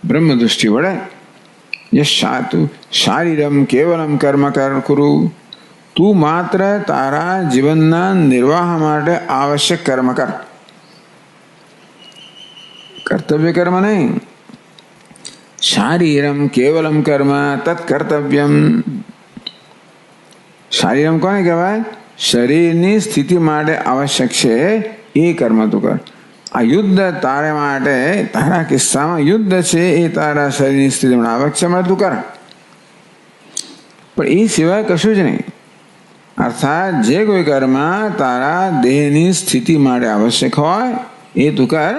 બ્રહ્મ દૃષ્ટિ વડે યશાતુ શારીરમ કેવલમ કર્મ કર કુરુ, તું માત્ર તારા જીવનના નિર્વાહ માટે આવશ્યક કર્મ કર. કર્તવ્ય કર્મ નહીં. શારીરમ કેવલમ કર્મ તત્ કર્તવ્યમ. શારીરમ કોને કહેવાય? શરીરની સ્થિતિ માટે આવશ્યક છે એ કર્મ તું કર. આ યુદ્ધ તારે માટે, તારા કિસ્સામાં યુદ્ધ છે એ તારા શરીરની સ્થિતિ માટે આવશ્યક છે, તું કર. પણ એ સિવાય કશું જ નહીં. અર્થાત જે કોઈ કર્મ તારા દેહની સ્થિતિ માટે આવશ્યક હોય એ તું કર,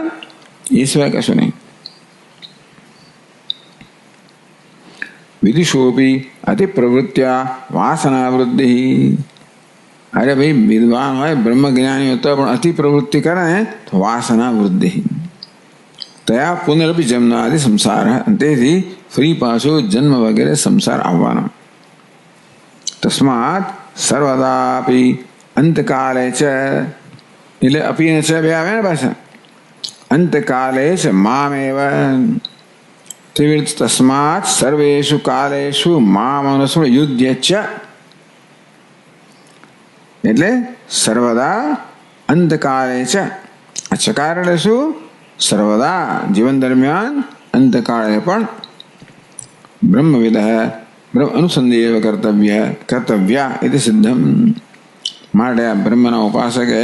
એ સિવાય કશું નહીં. વિદુષોપી અતિ પ્રવૃત્યા વાસના વૃદ્ધિ. અરે ભાઈ, વિદ્વાન હોય, બ્રહ્મજ્ઞાની હોય તો પણ અતિ પ્રવૃત્તિ કરે ને તો વાસના વૃદ્ધિ. તયા પુનરપી જન્માદિ સંસાર. તેથી ફરી પાછો જન્મ વગેરે સંસાર આવવાનો. તસ્માત સર્વદાપી અંતકાલે છે, એટલે અપીને છે બે આવે ને પાછા. અંતકાલે છે મામેવ. તસ્માત સર્વેષુ કાલેષુ મામ અનુસ્મૃત્ય યુધ્ય ચ. એટલે સર્વદા અંતકાલે છે. આ ચકાર એટલે શું? સર્વદા જીવન દરમિયાન, અંતકાળે પણ બ્રહ્મવિદ બ્રહ્મ અનુસંધેય કર્તવ્ય એટલે સિદ્ધમ. માટે આ બ્રહ્મના ઉપાસકે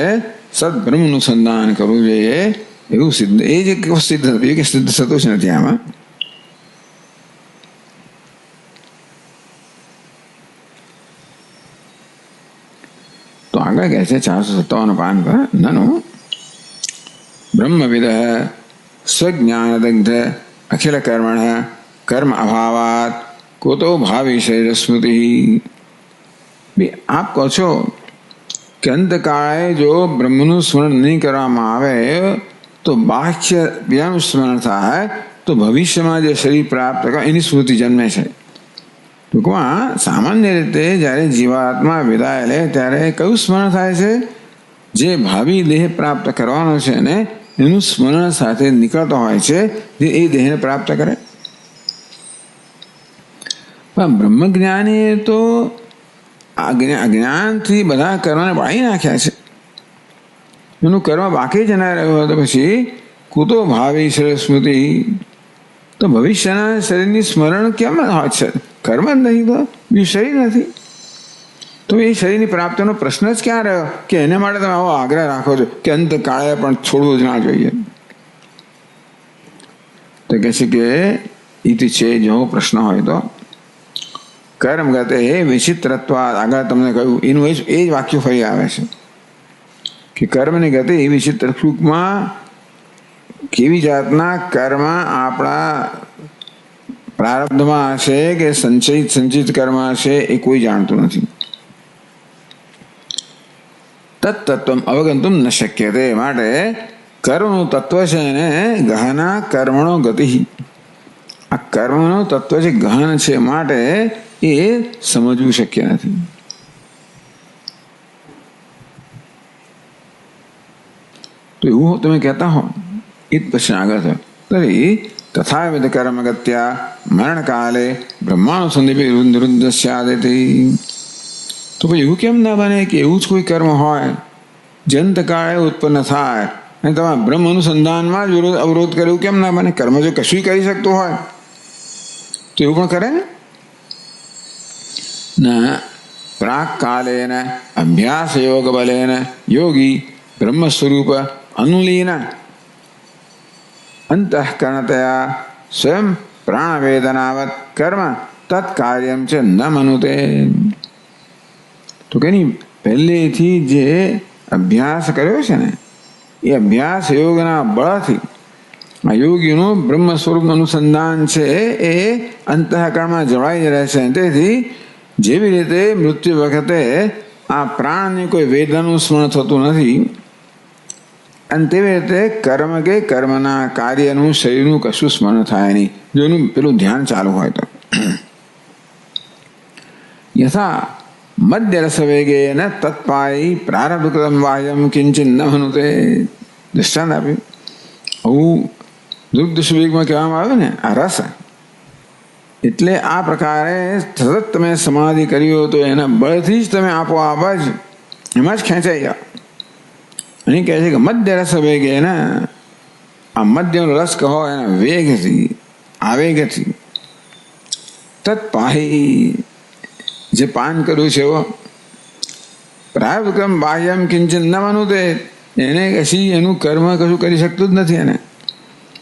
સદબ્રહ્મ અનુસંધાન કરવું જોઈએ એવું સિદ્ધ. એ જે સિદ્ધ થતું કે સિદ્ધ થતું જ નથી આમાં. તો આગળ કહે છે 457 પાન પર, નનુ બ્રહ્મવિદ સ્વજ્ઞાનદગ્ધ અખિલ કર્મણ કર્મ અભાવાત કોતો ભાવી શરીર સ્મૃતિ. આપ કહો છો કે અંતકાળે જો બ્રહ્મનું સ્મરણ નહીં કરવામાં આવે તો બાહ્ય બીજાનું સ્મરણ થાય તો ભવિષ્યમાં જે શરીર પ્રાપ્ત કરે એની સ્મૃતિ જન્મે છે. ટૂંકમાં સામાન્ય રીતે જ્યારે જીવાત્મા વિદાય લે ત્યારે કયું સ્મરણ થાય છે? જે ભાવિ દેહ પ્રાપ્ત કરવાનો છે ને એનું સ્મરણ સાથે નીકળતો હોય છે, જે એ દેહને પ્રાપ્ત કરે. પણ બ્રહ્મજ્ઞાનીએ તો અજ્ઞાનથી બધા કર્મને બાળી નાખ્યા છે. એનું કર્મ બાકી જ ના રહ્યું તો પછી કુતો ભાવિ શરીર સ્મૃતિ. તો ભવિષ્યના શરીરની સ્મરણ કેમ હોય છે? કર્મ જ નહીં તો બીજું શરીર નથી. તો એ શરીરની પ્રાપ્તિનો પ્રશ્ન જ ક્યાં રહ્યો કે એને માટે તમે આવો આગ્રહ રાખો છો કે અંતકાળે પણ છોડવું જ ના જોઈએ? તો કહે છે કે ઇતિ છે જેવો પ્રશ્ન હોય તો કર્મ ગતે એ વિચિત્રત્વ. આગળ તમને કહ્યું એનું એ જ વાક્ય ફરી આવે છે કે કર્મની ગતિ એ વિચિત્ર. ટૂંકમાં કેવી જાતના કર્મ આપણા પ્રારબ્ધમાં હશે કે સંચિત કર્મ હશે એ કોઈ જાણતું નથી. તત્તત્વ અવગંતુમ ન શક્ય. તે માટે કર્મનું તત્વ છે એને ગહના કર્મણો ગતિ. આ કર્મનું તત્વ છે ગહન છે, માટે એ સમજવું શક્ય નથી. તો એવું તમે કહેતા હો એ જ પ્રશ્ન આગળ થયો. તરી તથાવિધ કર્મ ગત્યા મરણકાલે બ્રહ્માનુસંધિ નિરુદ્ધ સ્યાદિતિ. તો ભાઈ એવું કેમ ના બને કે એવું જ કોઈ કર્મ હોય જંતકાળે ઉત્પન્ન થાય અને તમારા બ્રહ્મ અનુસંધાનમાં જ અવરોધ કરે? એવું કેમ ના બને? કર્મ જો કશું કરી શકતું હોય તો એવું પણ કરે ને. પ્રાક કાલેન અભ્યાસ યોગ બલેન યોગી બ્રહ્મ સ્વરૂપ અનુલીન અંતઃકરણતયા સ્વયં પ્રાણવેદનાવત કર્મ તત્કાર્યમ છે ન મનુતે. તો કે નહીં, પહેલેથી જે અભ્યાસ કર્યો છે ને એ અભ્યાસ યોગના બળથી આ યોગીનું બ્રહ્મ સ્વરૂપ અનુસંધાન છે એ અંતઃકરણમાં જળવાઈ રહે છે. તેથી જેવી રીતે મૃત્યુ વખતે આ પ્રાણની કોઈ વેદનાનું સ્મરણ થતું નથી અને તેવી રીતે કર્મ કે કર્મના કાર્યનું શરીરનું કશું સ્મરણ થાય નહીં જો એનું પેલું ધ્યાન ચાલુ હોય તો. યથા મધ્યરસ વેગેન તત્પાયી પ્રારબ્ધકૃતમ વાહ્યમ કિંચિત ન મનુતે. દૃષ્ટાંત આપ્યું. આવું દુગ્ધ સુવેગમાં કહેવામાં આવે ને આ રસ, એટલે આ પ્રકારે સતત તમે સમાધિ કર્યો તો એના બળથી જ તમે આપોઆપ જ એમાં જ ખેંચાઈ જાઓ. અહીં કહે છે કે મધ્ય રસ વેગે ને આ મધ્યનો રસ કહો એના વેગથી આવેગથી તત્પાહી જે પાન કર્યું છે એવો પ્રારબ્ધક્રમ બાહ્યમ કિંચન ન મનુતે. એને કશી એનું કર્મ કશું કરી શકતું જ નથી. એને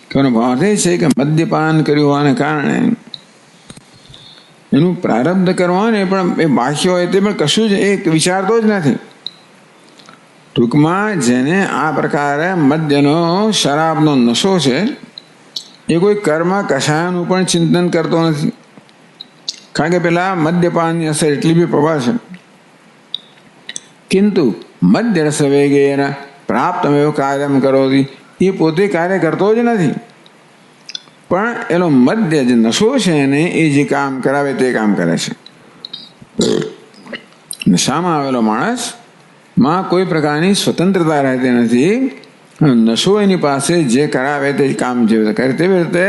કહેવાનો ભાવ એ છે કે મદ્યપાન કર્યું હોવાને કારણે એનું પ્રારબ્ધ કરવા ને પણ એ બાહ્ય હોય તે પણ કશું જ એ વિચારતો જ નથી. ટૂંકમાં જેને આ પ્રકારે મદ્યનો શરાબનો નશો છે એ કોઈ કર્મ કશાયનું પણ ચિંતન કરતો નથી. કારણ કે પેલા મદ્યપાનની અસર એટલી બી પ્રભાવ છે. કિંતુ મદ્ય રસ વેગેન પ્રાપ્તમેવ કાર્યમ કરોતિ. એ પોતે કાર્ય કરતો જ નથી પણ એનો મધ્ય જે નશો છે એને એ જે કામ કરાવે તે કામ કરે છે. નશામાં આવેલો માણસ માં કોઈ પ્રકારની સ્વતંત્રતા રહેતી નથી. નશો એની પાસે જે કરાવે તે કામ જે કરે. તેવી રીતે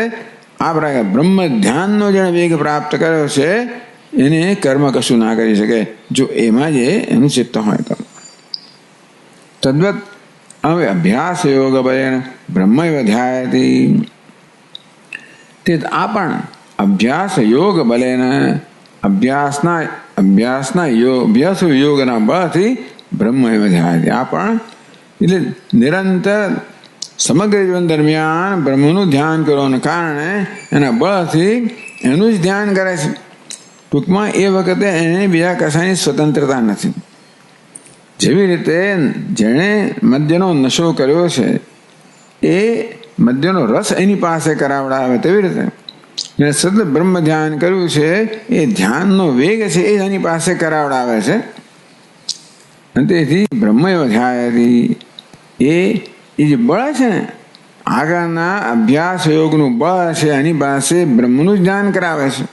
આ પ્રકાર બ્રહ્મ ધ્યાનનો જેણે વેગ પ્રાપ્ત કર્યો છે એને કર્મ કશું ના કરી શકે જો એમાં જે એનું ચિત્ત હોય તો. તદ્વત હવે અભ્યાસ યોગ બલેન બ્રહ્મૈવ ધ્યાયતી. તે આ પણ અભ્યાસ યોગ બલેન અભ્યાસના યોગના બળથી બ્રહ્મૈવ ધ્યાયતી. આ પણ એટલે નિરંતર સમગ્ર જીવન દરમિયાન બ્રહ્મનું ધ્યાન કરવાને કારણે એના બળથી એનું જ ધ્યાન કરે છે. ટૂંકમાં એ વખતે એને બીજા કશાની સ્વતંત્રતા નથી. જેવી રીતે જેણે મદ્યનો નશો કર્યો છે એ મદ્યનો રસ એની પાસે કરાવડાવે તેવી રીતે જેણે સતત બ્રહ્મ ધ્યાન કર્યું છે એ ધ્યાનનો વેગ છે એ એની પાસે કરાવડાવે છે. અને તેથી બ્રહ્મૈવ ધ્યાયતી એ જે બળ છે ને આગળના અભ્યાસ યોગનું બળ છે એની પાસે બ્રહ્મનું જ ધ્યાન કરાવે છે.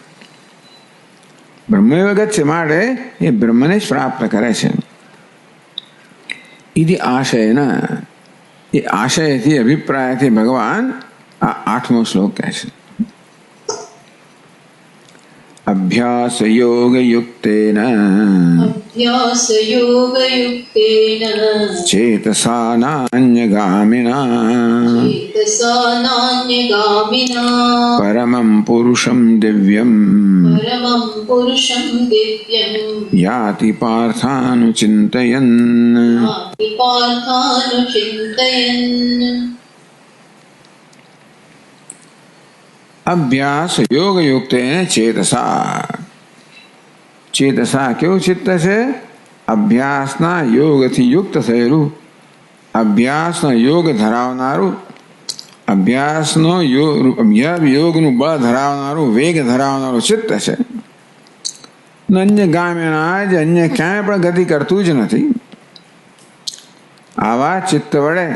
બ્રહ્મૈવ ગચ્છ માટે એ બ્રહ્મને જ પ્રાપ્ત કરે છે. इति आशयन ये आशयથી અભિપ્રાયથી ભગવાન આ 8મો શ્લોક કહે છે. અભ્યાસ યોગ યુક્તેન ચેતસા નાન્યગામિના પરમં પુરુષં દિવ્યમ યાતિ પાર્થાનુચિંતયન. અભ્યાસ યોગ યુક્ત ચેતસા કેવું ચિત્ત છે? અભ્યાસના યોગથી યુક્ત થયેલું, અભ્યાસનો યોગ ધરાવનારું, અભ્યાસનો યોગનું બળ ધરાવનારું, વેગ ધરાવનારું ચિત્ત છે. અન્ય ગામ્યના જ અન્ય ક્યાંય પણ ગતિ કરતું જ નથી. આવા ચિત્ત વડે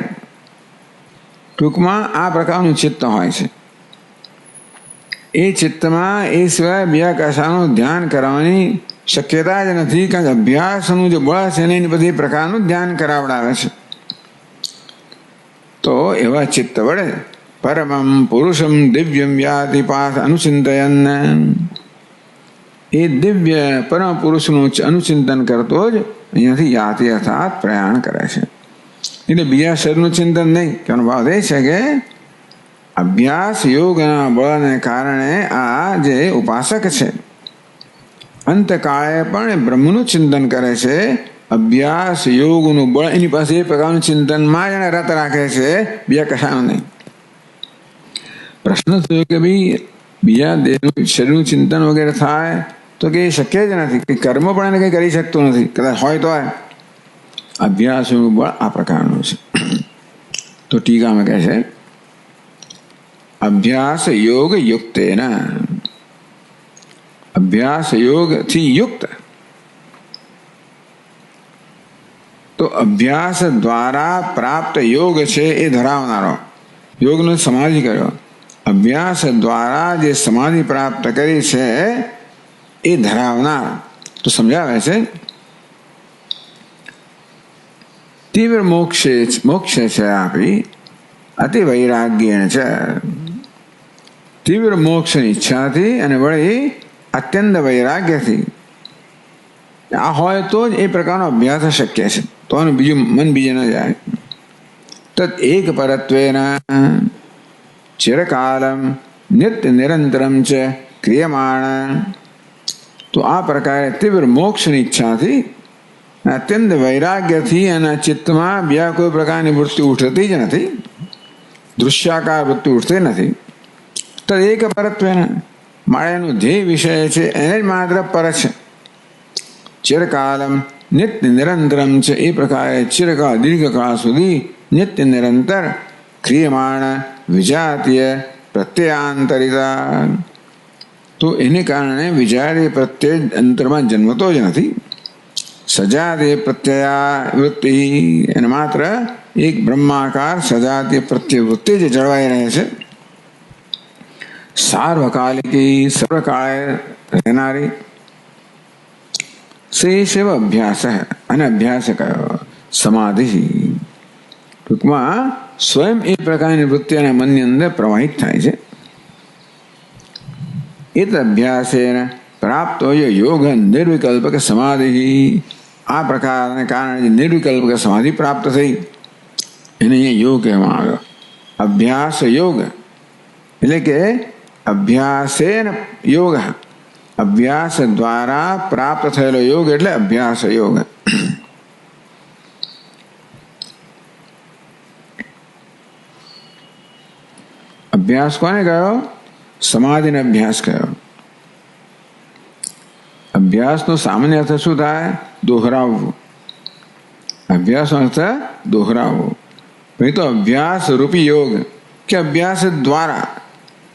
ટૂંકમાં આ પ્રકારનું ચિત્ત હોય છે. એ ચિત્તમાં એ સિવાય બીજા કશાનું ધ્યાન કરવાની શક્યતા જ નથી. કારણ કે અભ્યાસનું જે બળ છે એની બધી પ્રકારનું ધ્યાન કરાવડાવે છે. તો એવા ચિત્ત વડે પરમં પુરુષમ દિવ્યમ યાતિ પાર્થ અનુચિંતયન. એ દિવ્ય પરમ પુરુષનું અનુચિંતન કરતો જ અહીંયાથી યાતિ અર્થાત પ્રયાણ કરે છે. એટલે બીજા શરીરનું ચિંતન નહીં. કહેવાનો ભાવ એ છે કે અભ્યાસ યોગના બળને કારણે આ જે ઉપાસક છે અંતકાળે પણ બ્રહ્મનું ચિંતન કરે છે. અભ્યાસ યોગનું બળ એની પાસે એ પ્રકારનું ચિંતનમાં જ રત રાખે છે, બીજા કશાનું નહીં. પ્રશ્ન થયો કે ભાઈ બીજા દેહનું શરીરનું ચિંતન વગેરે થાય તો કે એ શક્ય જ નથી. કંઈ કર્મ પણ એને કંઈ કરી શકતો નથી. કદાચ હોય તો અભ્યાસનું બળ આ પ્રકારનું છે. તો ટીકામાં કહે છે અભ્યાસ યોગ યુક્તેન. અભ્યાસ યોગથી યુક્ત. તો અભ્યાસ દ્વારા પ્રાપ્ત યોગ છે એ ધરાવનારો, યોગનો સમાધિ કર્યો, અભ્યાસ દ્વારા જે સમાધિ પ્રાપ્ત કરી છે એ ધરાવનાર. તો સમજાવે છે તીવ્ર મોક્ષે છે આપી અતિ વૈરાગ્ય છે. તીવ્ર મોક્ષની ઈચ્છાથી અને વળી અત્યંત વૈરાગ્યથી આ હોય તો જ એ પ્રકારનો અભ્યાસ શક્ય છે. તો બીજું મન બીજે ન જાય. તદ એક પરત્વેન ચિરકાલમ નિત્ય નિરંતરમ ચ ક્રિયમાણ. તો આ પ્રકારે તીવ્ર મોક્ષની ઈચ્છાથી અત્યંત વૈરાગ્યથી અને ચિત્તમાં બીજા કોઈ પ્રકારની વૃત્તિ ઉઠતી જ નથી, દૃશ્યાકાર વૃત્તિ ઉઠતી નથી. તો એક પરત્વેન માળાનું જે વિષય છે એને જ માત્ર પર છે. ચિરકાલમ નિત્ય નિરંતરમ છે. એ પ્રકારે ચિરકાળ દીર્ઘકાળ સુધી નિત્ય નિરંતર ક્રિયમાણ વિજાતીય પ્રત્યયાંતરિતા. તો એને કારણે વિજાતીય પ્રત્યય અંતરમાં જન્મતો જ નથી. સજાતીય પ્રત્યયા વૃત્તિ એને માત્ર એક બ્રહ્માકાર સજાતીય પ્રત્યય વૃત્તિ જ જળવાઈ રહે છે. સાર્વકાલિકી સર્વકાળે રહેનારી શેષવ અભ્યાસ. અને અભ્યાસ કયો સમાધિ. ટૂંકમાં સ્વયં એ પ્રકારની વૃત્તિઓના મનની અંદર પ્રવાહિત થાય છે. એ અભ્યાસેન પ્રાપ્ત યોગ નિર્વિકલ્પક સમાધિ. આ પ્રકારને કારણે નિર્વિકલ્પક સમાધિ પ્રાપ્ત થઈ એને અહીંયા યોગ કહેવામાં આવ્યો. અભ્યાસ યોગ એટલે કે અભ્યાસેન યોગ. અભ્યાસ દ્વારા પ્રાપ્ત થયેલો યોગ એટલે અભ્યાસ યોગ. અભ્યાસ કોને કહ્યો? સમાધિને અભ્યાસ કહ્યો. અભ્યાસનો સામાન્ય અર્થ શું થાય? દોહરાવવું. અભ્યાસનો અર્થ દોહરાવવું. ભાઈ તો અભ્યાસ રૂપી યોગ કે અભ્યાસ દ્વારા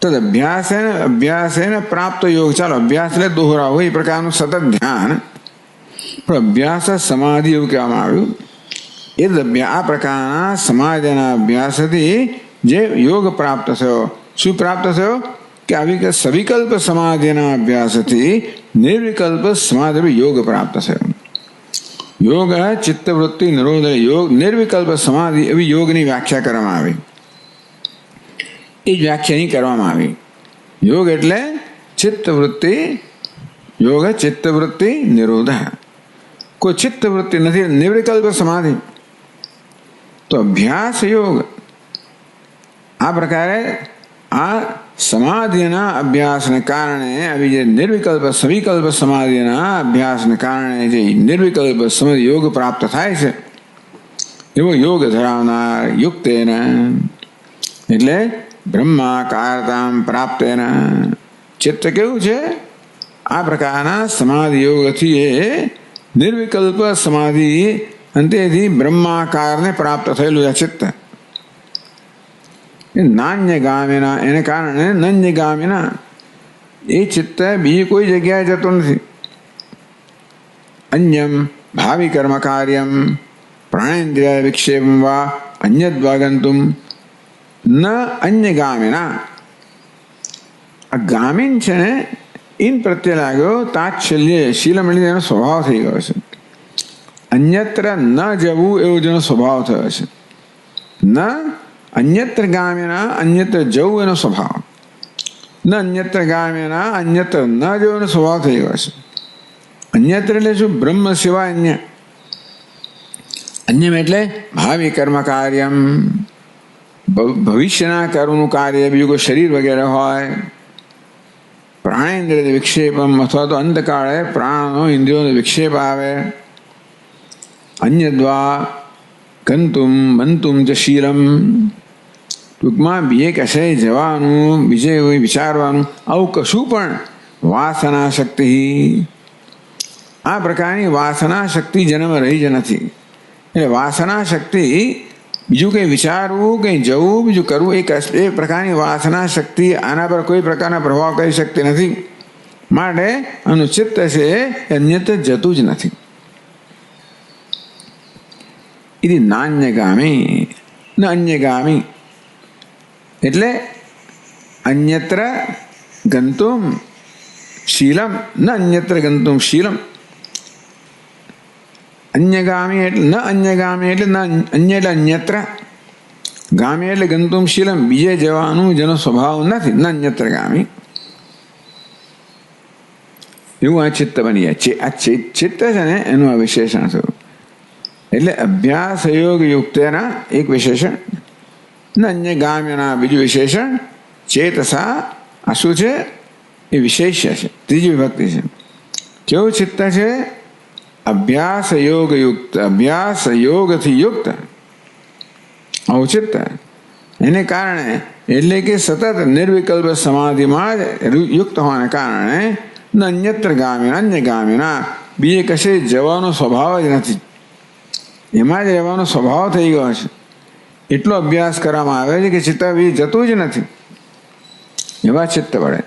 તદ અભ્યાસેન પ્રાપ્ત યોગ. ચાલો અભ્યાસ એટલે દોહરાવો એ પ્રકારનું સતત ધ્યાન. પણ અભ્યાસ સમાધિ એવું કહેવામાં આવ્યું. એ આ પ્રકારના સમાધિના અભ્યાસથી જે યોગ પ્રાપ્ત થયો. શું પ્રાપ્ત થયો? કે આવી કે સવિકલ્પ સમાધિના અભ્યાસથી નિર્વિકલ્પ સમાધિ યોગ પ્રાપ્ત થયો. યોગ ચિત્તવૃત્તિ નિરોધ યોગ. નિર્વિકલ્પ સમાધિ એવી યોગની વ્યાખ્યા કરવામાં આવી. એ જ વ્યાખ્યા અહીં કરવામાં આવી. યોગ એટલે ચિત્તવૃત્તિ. યોગ ચિત્તવૃત્તિ નિરોધ. કોઈ ચિત્તવૃત્તિ નથી, નિર્વિકલ્પ સમાધિ. તો અભ્યાસ યોગ આ પ્રકારે આ સમાધિના અભ્યાસને કારણે આવી જે નિર્વિકલ્પ સવિકલ્પ સમાધિના અભ્યાસને કારણે જે નિર્વિકલ્પ સમાધિ યોગ પ્રાપ્ત થાય છે એવો યોગ ધરાવનાર યુક્તેન એટલે બ્રહ્માકારતામ પ્રાપ્તેન. ચિત્ત કેવું છે? આ પ્રકારના સમાધિ યોગથી એ નિર્વિકલ્પ સમાધિ અંતેથી બ્રહ્માકારને પ્રાપ્ત થયેલું છે ચિત્ત. નાન્યગામિના એને કારણે નન્યગામિના એ ચિત્ત બીજી કોઈ જગ્યાએ જતું નથી. અન્યમ ભાવિ કર્મ કાર્યમ પ્રાણેન્દ્રિય વિક્ષેપમ વા અન્યદ્વાગંતુમ ન અન્યગામિના. આ ગામીન છે ને ઇન પ્રત્યે લાગ્યો તાત્સલ્ય શીલમણી એનો સ્વભાવ થઈ ગયો છે. અન્યત્ર ન જવું એવો જેનો સ્વભાવ થયો છે. ન અન્યત્ર ગામ્યના અન્યત્ર જવું એનો સ્વભાવ, ન અન્યત્ર ગામ્યના અન્યત્ર ન જવું એનો સ્વભાવ થઈ ગયો છે. અન્યત્ર એટલે શું? બ્રહ્મ સિવાય અન્ય. અન્યમ એટલે ભાવિ કર્મ કાર્યમ, ભવિષ્યના કર્મનું કાર્ય, બીજું કોઈ શરીર વગેરે હોય. પ્રાણેન્દ્રિય વિક્ષેપમ અથવા તો અંતકાળે પ્રાણનો ઇન્દ્રિયોનો વિક્ષેપ આવે. અન્યદ્વા ગંતુમ મંતુમ ચ શીલમ, ટૂંકમાં બીજે કશે જવાનું, બીજે વિચારવાનું, આવું કશું પણ વાસના શક્તિ, આ પ્રકારની વાસના શક્તિ જન્મ રહી જ નથી. એટલે વાસના શક્તિ બીજું કંઈ વિચારવું, કંઈ જવું, બીજું કરવું, એ પ્રકારની વાસના શક્તિ આના પર કોઈ પ્રકારના પ્રભાવ કરી શકતી નથી. માટે આનું ચિત્ત છે એ અન્યત્ર જતું જ નથી. ఇది નાન્યગામી ન અન્યગામી, એટલે અન્યત્ર ગંતુમ શીલમ ન અન્યત્ર ગંતુમ શીલમ. અન્યગામી એટલે ન અન્યગામી એટલે ન અન્ય એટલે અન્યત્ર, ગામી એટલે ગંતુમ શીલમ, બીજે જવાનું જેનો સ્વભાવ નથી. ન અન્યત્ર ગામી એવું આ ચિત્ત બની જાય. આ ચિત્ત છે ને એનું આ વિશેષણ થયું. એટલે અભ્યાસ યોગ યુક્તના એક વિશેષણ, ન અન્યગામ્યના બીજું વિશેષણ. ચેતસા આ શું છે? એ વિશેષ્ય છે, ત્રીજી વિભક્તિ છે. કેવું ચિત્ત છે? અભ્યાસ યોગ યુક્ત, અભ્યાસ યોગથી યુક્ત આવું ચિત્ત. એને કારણે એટલે કે સતત નિર્વિકલ્પ સમાધિમાં જ યુક્ત હોવાને કારણે ન અન્યત્ર ગામ્ય અન્યગામ્યના, બીજે કશે જવાનો સ્વભાવ જ નથી, એમાં જ રહેવાનો સ્વભાવ થઈ ગયો છે. એટલો અભ્યાસ કરવામાં આવે છે કે ચિત્ત બીજે જતું જ નથી. એવા ચિત્ત વડે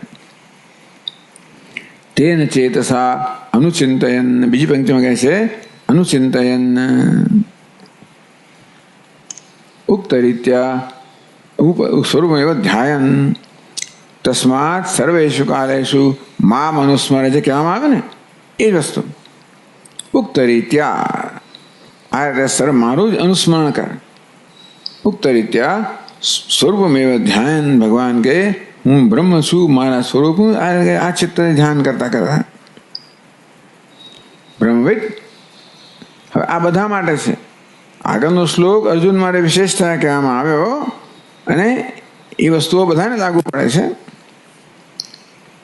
તેન ચેતસા અનુચિંતયન, બીજી પંક્તિમાં કહે છે અનુચિંતયન ઉક્ત રીત્યા સ્વરૂપમેવ ધ્યાયન તસ્માત સર્વેષુ કાલેષુ મામ અનુસ્મરે, જે કહેવામાં આવે ને એ જ વસ્તુ. ઉક્ત રીત્યા આ રીતે મારું જ અનુસ્મરણ કર. ઉક્ત રીત્યા સ્વરૂપમેવ ધ્યાન, ભગવાન કે હું બ્રહ્મ છું, મારા સ્વરૂપ આ ચિત્ત ધ્યાન કરતા કરતા બ્રહ્મવિદ. હવે આ બધા માટે છે. આગળનો શ્લોક અર્જુન માટે વિશેષતા કહેવામાં આવ્યો અને એ વસ્તુઓ બધાને લાગુ પડે છે.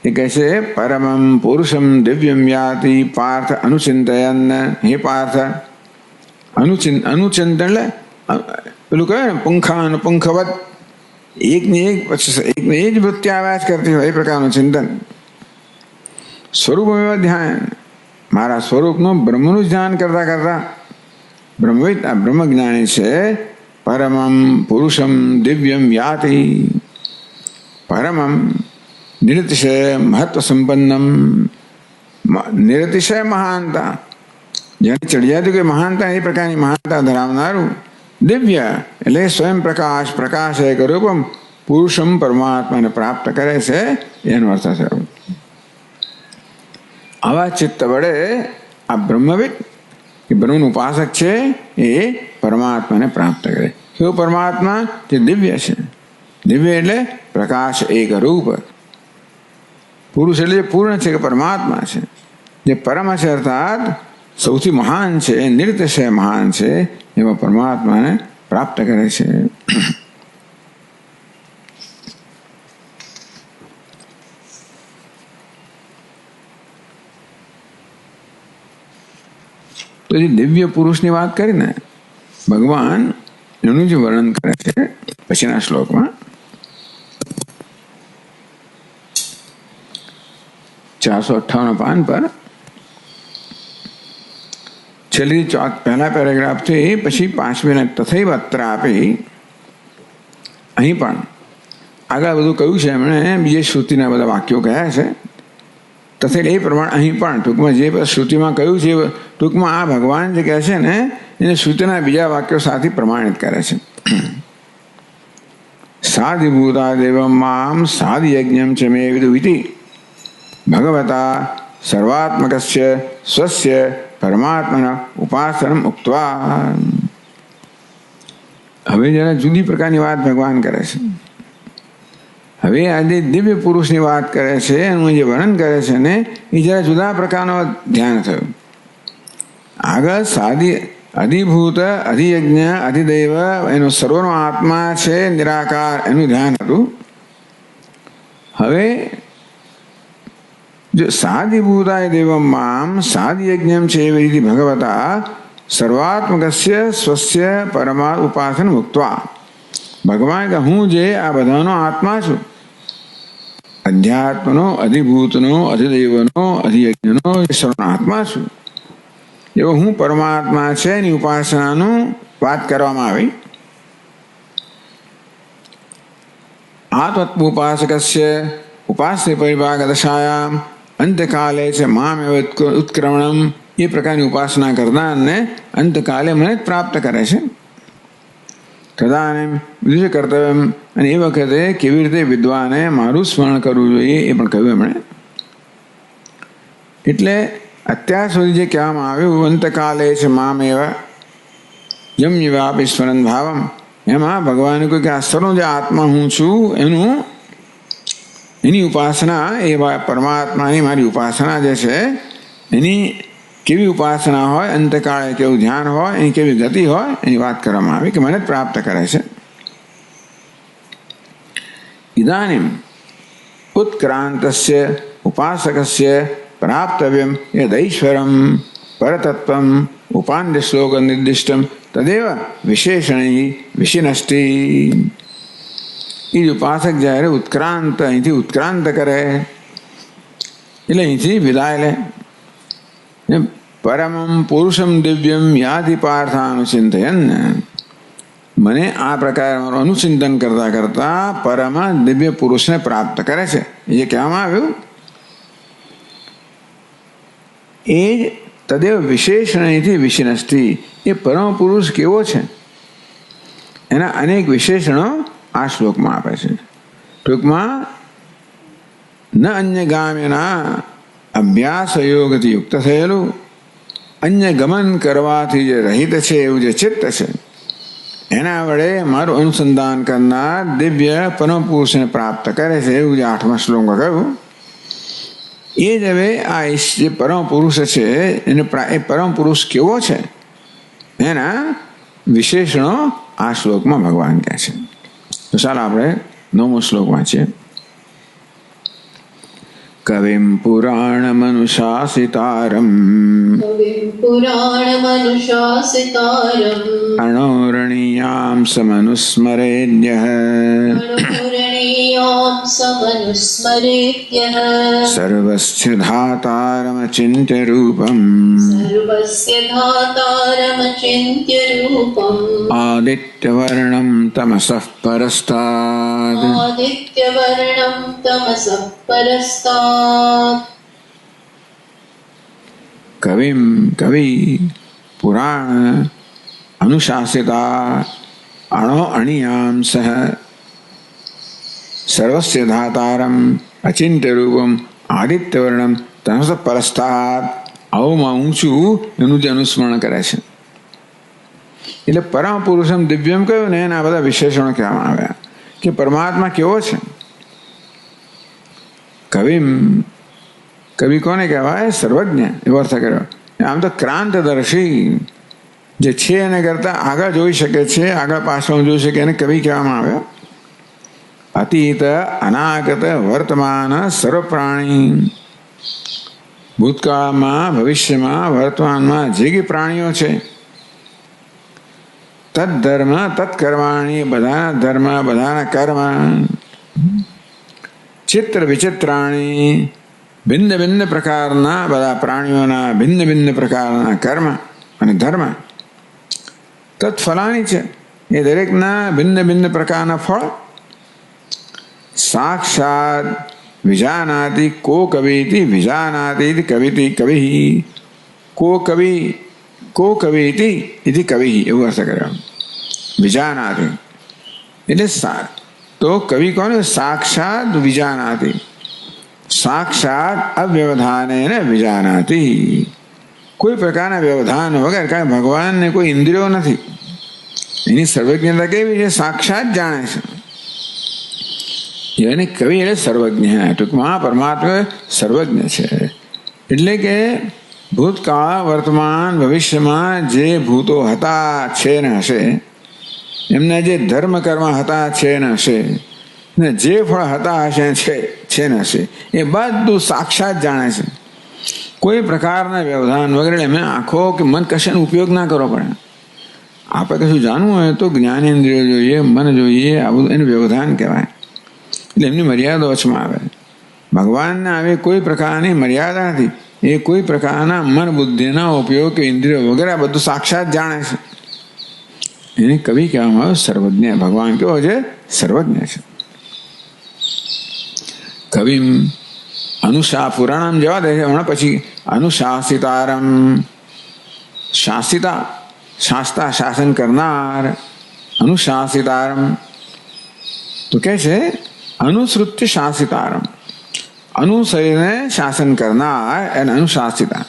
એ કહે છે પરમમ પુરુષમ દિવ્યમ યાતિ પાર્થ અનુચિંતયન. હે પાર્થ, અનુચિંતન એટલે પેલું કહે ને પુંખાન પુંખવત, એકની એક પછી એકને એ જ વૃત્તિ આવ્યા જ કરતી હોય એ પ્રકારનું ચિંતન. સ્વરૂપ ધ્યાન, મારા સ્વરૂપનું બ્રહ્મનું ધ્યાન કરતા કરતા બ્રહ્મવિદ આ બ્રહ્મજ્ઞાની છે. પરમમ પુરુષમ દિવ્યમ યાતિ, પરમમ નિરતિશય મહત્વ સંપન્નમ, નિરતિશય મહાનતા, જેને ચડિયાતી કોઈ મહાનતા એ પ્રકારની મહાનતા ધરાવનારું. દિવ્ય એટલે સ્વયં પ્રકાશ, પ્રકાશ એક રૂપમ પુરુષમ પરમાત્માને પ્રાપ્ત કરે છે એનો અર્થ થયો. આવા ચિત્ત વડે આ બ્રહ્મવિદ કે બ્રહ્મનું ઉપાસક છે એ પરમાત્માને પ્રાપ્ત કરે. કેવું પરમાત્મા? જે દિવ્ય છે. દિવ્ય એટલે પ્રકાશ એક રૂપ. પુરુષ એટલે જે પૂર્ણ છે કે પરમાત્મા છે, જે પરમ છે અર્થાત સૌથી મહાન છે, નિરતિશય મહાન છે એવા પરમાત્માને પ્રાપ્ત કરે છે. તો જે દિવ્ય પુરુષની વાત કરી ને ભગવાન, એનું જે વર્ણન કરે છે પછીના શ્લોકમાં 458 પાન પર છેલ્લી પહેલા પેરેગ્રાફથી પછી 5મી તથૈવ અત્ર આપી. અહીં પણ આગળ બધું કહ્યું છે એમણે, બીજી શ્રુતિના બધા વાક્યો કહ્યા છે. તથૈવ એ પ્રમાણે અહીં પણ ટૂંકમાં જે શ્રુતિમાં કહ્યું છે ટૂંકમાં આ ભગવાન જે કહે છે ને એને શ્રુતિના બીજા વાક્યો સાથે પ્રમાણિત કરે છે. સાધિભૂતા દેવમ મામ સાધિયજ્ઞમ ચ મે વિદુવિતિ ભગવતા સર્વાત્મકસ્ય સ્વસ્ય પરમાત્મના ઉપાસનમ ઉક્ત્વા. હવે જરા જુદી પ્રકારની વાત ભગવાન કરે છે. હવે આજે દિવ્ય પુરુષની વાત કરે છે, એનું જે વર્ણન કરે છે ને એ જરા જુદા પ્રકારનો ધ્યાન થયું. આગળ સાદી અધિભૂત, અધિયજ્ઞ, અધિદૈવ, એનો સર્વનો આત્મા છે, નિરાકાર, એનું ધ્યાન હતું. હવે જો સાધિભૂતાય દેવમ મામ સાધિયજ્ઞમ છે એવી રીતે ભગવતા સર્વાત્મકસ્ય સ્વસ્ય પરમા ઉપાસન મુક્ત્વા. ભગવાન કે હું જે આ બધાનો આત્મા છું, અધ્યાત્મનો, અધિભૂતનો, અધિદૈવનો, અધિયજ્ઞનો, સર્વનો આત્મા છું, એવો હું પરમાત્મા છે એની ઉપાસનાનું વાત કરવામાં આવી. આત્મોપાસકસ્ય ઉપાસ્ય પરિભાગ દશાયામ અંતકાલે છે મામ ઉત્ક્રમણમ, એ પ્રકારની ઉપાસના કરનારને અંતકાલે મને જ પ્રાપ્ત કરે છે. તદાનીમ બીજું કર્તવ્ય, અને એ વખતે કેવી રીતે વિદ્વાને મારું સ્મરણ કરવું જોઈએ એ પણ કહ્યું એમણે. એટલે અત્યાર સુધી જે કહેવામાં આવ્યું અંતકાલે છે મામ એવા જમ વાપી સ્મરણ ભાવમ, એમાં ભગવાને કહ્યું કે આ સર્વનો જે આત્મા હું છું એની ઉપાસના, એ પરમાત્માની મારી ઉપાસના જે છે એની કેવી ઉપાસના હોય, અંતકાળે કેવું ધ્યાન હોય, એની કેવી ગતિ હોય એની વાત કરવામાં આવી કે મને જ પ્રાપ્ત કરે છે. ઇદાનીમ ઉત્ક્રાંતસ્ય ઉપાસકસ્ય પ્રાપ્તવ્યમ યદૈશ્વરમ પરતત્વમ ઉપાન્ત્ય શ્લોક નિર્દિષ્ટમ તદેવ વિશેષણૈ વિશિનષ્ટિ. એ જ ઉપાસક જ્યારે ઉત્ક્રાંત, અહીંથી ઉત્ક્રાંત કરે એટલે અહીંથી વિદાય લે. પરમમ પુરુષમ દિવ્યમ યાતિ પાર્થાનુચિંતયન, મને આ પ્રકારે મારું અનુચિંતન કરતા કરતા પરમ દિવ્ય પુરુષને પ્રાપ્ત કરે છે. એ કહેવામાં આવ્યું એ તદેવ વિશેષણથી વિશિનષ્ટિ. એ પરમ પુરુષ કેવો છે એના અનેક વિશેષણો આ શ્લોકમાં આપે છે. ટૂંકમાં ન અન્યગામીના અભ્યાસ યોગથી યુક્ત થયેલું, અન્ય ગમન કરવાથી જે રહિત છે એવું જે ચિત્ત છે, એના વડે મારું અનુસંધાન કરનાર દિવ્ય પરમ પુરુષને પ્રાપ્ત કરે છે, એવું જે 8મા શ્લોકમાં કહ્યું. એ જ હવે આ જે પરમ પુરુષ છે એને એ પરમ પુરુષ કેવો છે એના વિશેષણો આ શ્લોકમાં ભગવાન કહે છે. તો ચાલો આપણે 9મો શ્લોક વાંચીએ. કવિમ પુરાણમનુશાસિતારમ અણોરણીયામ સમનુસ્મરેદ્યઃ સર્વસ્ય ધાતારમચિંત્ય રૂપમ આદિત્યવર્ણમ તમસઃ પરસ્તાદ. કવિમ કવિ પુરાણ અનુશાસિતા અણો અણિયામ સહ સર્વસ્ય ધાતારમ અચિંત્ય રૂપમ આદિત્યવર્ણમ તમસ પરસ્તાદ. આવું ઊંચું એનું જે અનુસ્મરણ કરે છે. એટલે પરમ પુરુષમ દિવ્યમ કહ્યું ને એના બધા વિશેષણો કહેવામાં આવ્યા કે પરમાત્મા કેવો છે. કવિ કોને કહેવાય? સર્વજ્ઞ એવો અર્થ કર્યો. આમ તો ક્રાંતદર્શી જે છે એને કરતા આગળ જોઈ શકે છે, આગળ પાછળ જોઈ શકે એને કવિ કહેવામાં આવ્યો. અતીત અનાગત વર્તમાન સર્વ પ્રાણી, ભૂતકાળમાં ભવિષ્યમાં વર્તમાનમાં જે કે પ્રાણીઓ છે, તદ્ધર્મ તત્કર્માણી, બધાના ધર્મ બધાના કર્મ, ચિત્ર વિચિત્રાણી, ભિન્ન ભિન્ન પ્રકારના બધા પ્રાણીઓના ભિન્ન ભિન્ન પ્રકારના કર્મ અને ધર્મ, તત્ફલાની છે એ દરેકના ભિન્ન ભિન્ન પ્રકારના ફળ. સાક્ષાત વિજાનાતિ કો કવિતિ વિજાનાતિ કવિતિ કવિ, કો કવિતિ ઇતિ કવિ, એવું અર્થ કર્યો. વિજાનાતિ એટલે તો કવિ કોને? સાક્ષાત વિજાનાતિ, સાક્ષાત અવ્યવધાનેન વિજાનાતિ, કોઈ પ્રકારના વ્યવધાન વગર. કારણ ભગવાનને કોઈ ઇન્દ્રિયો નથી, એની સર્વજ્ઞતા કેવી છે? સાક્ષાત જાણે છે એને કવિ એટલે સર્વજ્ઞ. ટૂંકમાં પરમાત્મા સર્વજ્ઞ છે. એટલે કે ભૂતકાળ, વર્તમાન, ભવિષ્યમાં જે ભૂતો હતા, છે ને હશે, એમના જે ધર્મ કર્મ હતા, છે ને હશે, ને જે ફળ હતા હશે, છે ને હશે, એ બધું સાક્ષાત જાણે છે. કોઈ પ્રકારના વ્યવધાન વગેરે એમને આંખો કે મન કશાનો ઉપયોગ ના કરવો પડે. આપણે કશું જાણવું હોય તો જ્ઞાનેન્દ્રિયો જોઈએ, મન જોઈએ, આ બધું એનું વ્યવધાન કહેવાય. એટલે એમની મર્યાદા ઓછમાં આવે. ભગવાનને આવી કોઈ પ્રકારની મર્યાદા નથી. એ કોઈ પ્રકારના મન બુદ્ધિના ઉપયોગ કે ઇન્દ્રિયો વગેરે બધું સાક્ષાત જાણે છે. એને કવિ કહેવામાં આવે સર્વજ્ઞ. ભગવાન કેવો છે? સર્વજ્ઞ છે. કવિ પુરાણમ જવા દે છે હમણાં, પછી અનુશાસિતારમ, શાસ્તા શાસન કરનાર, અનુશાસિતારમ તો કે છે અનુસૃત્ય શાસિતારમ, અનુસરીને શાસન કરનાર એને અનુશાસિતા.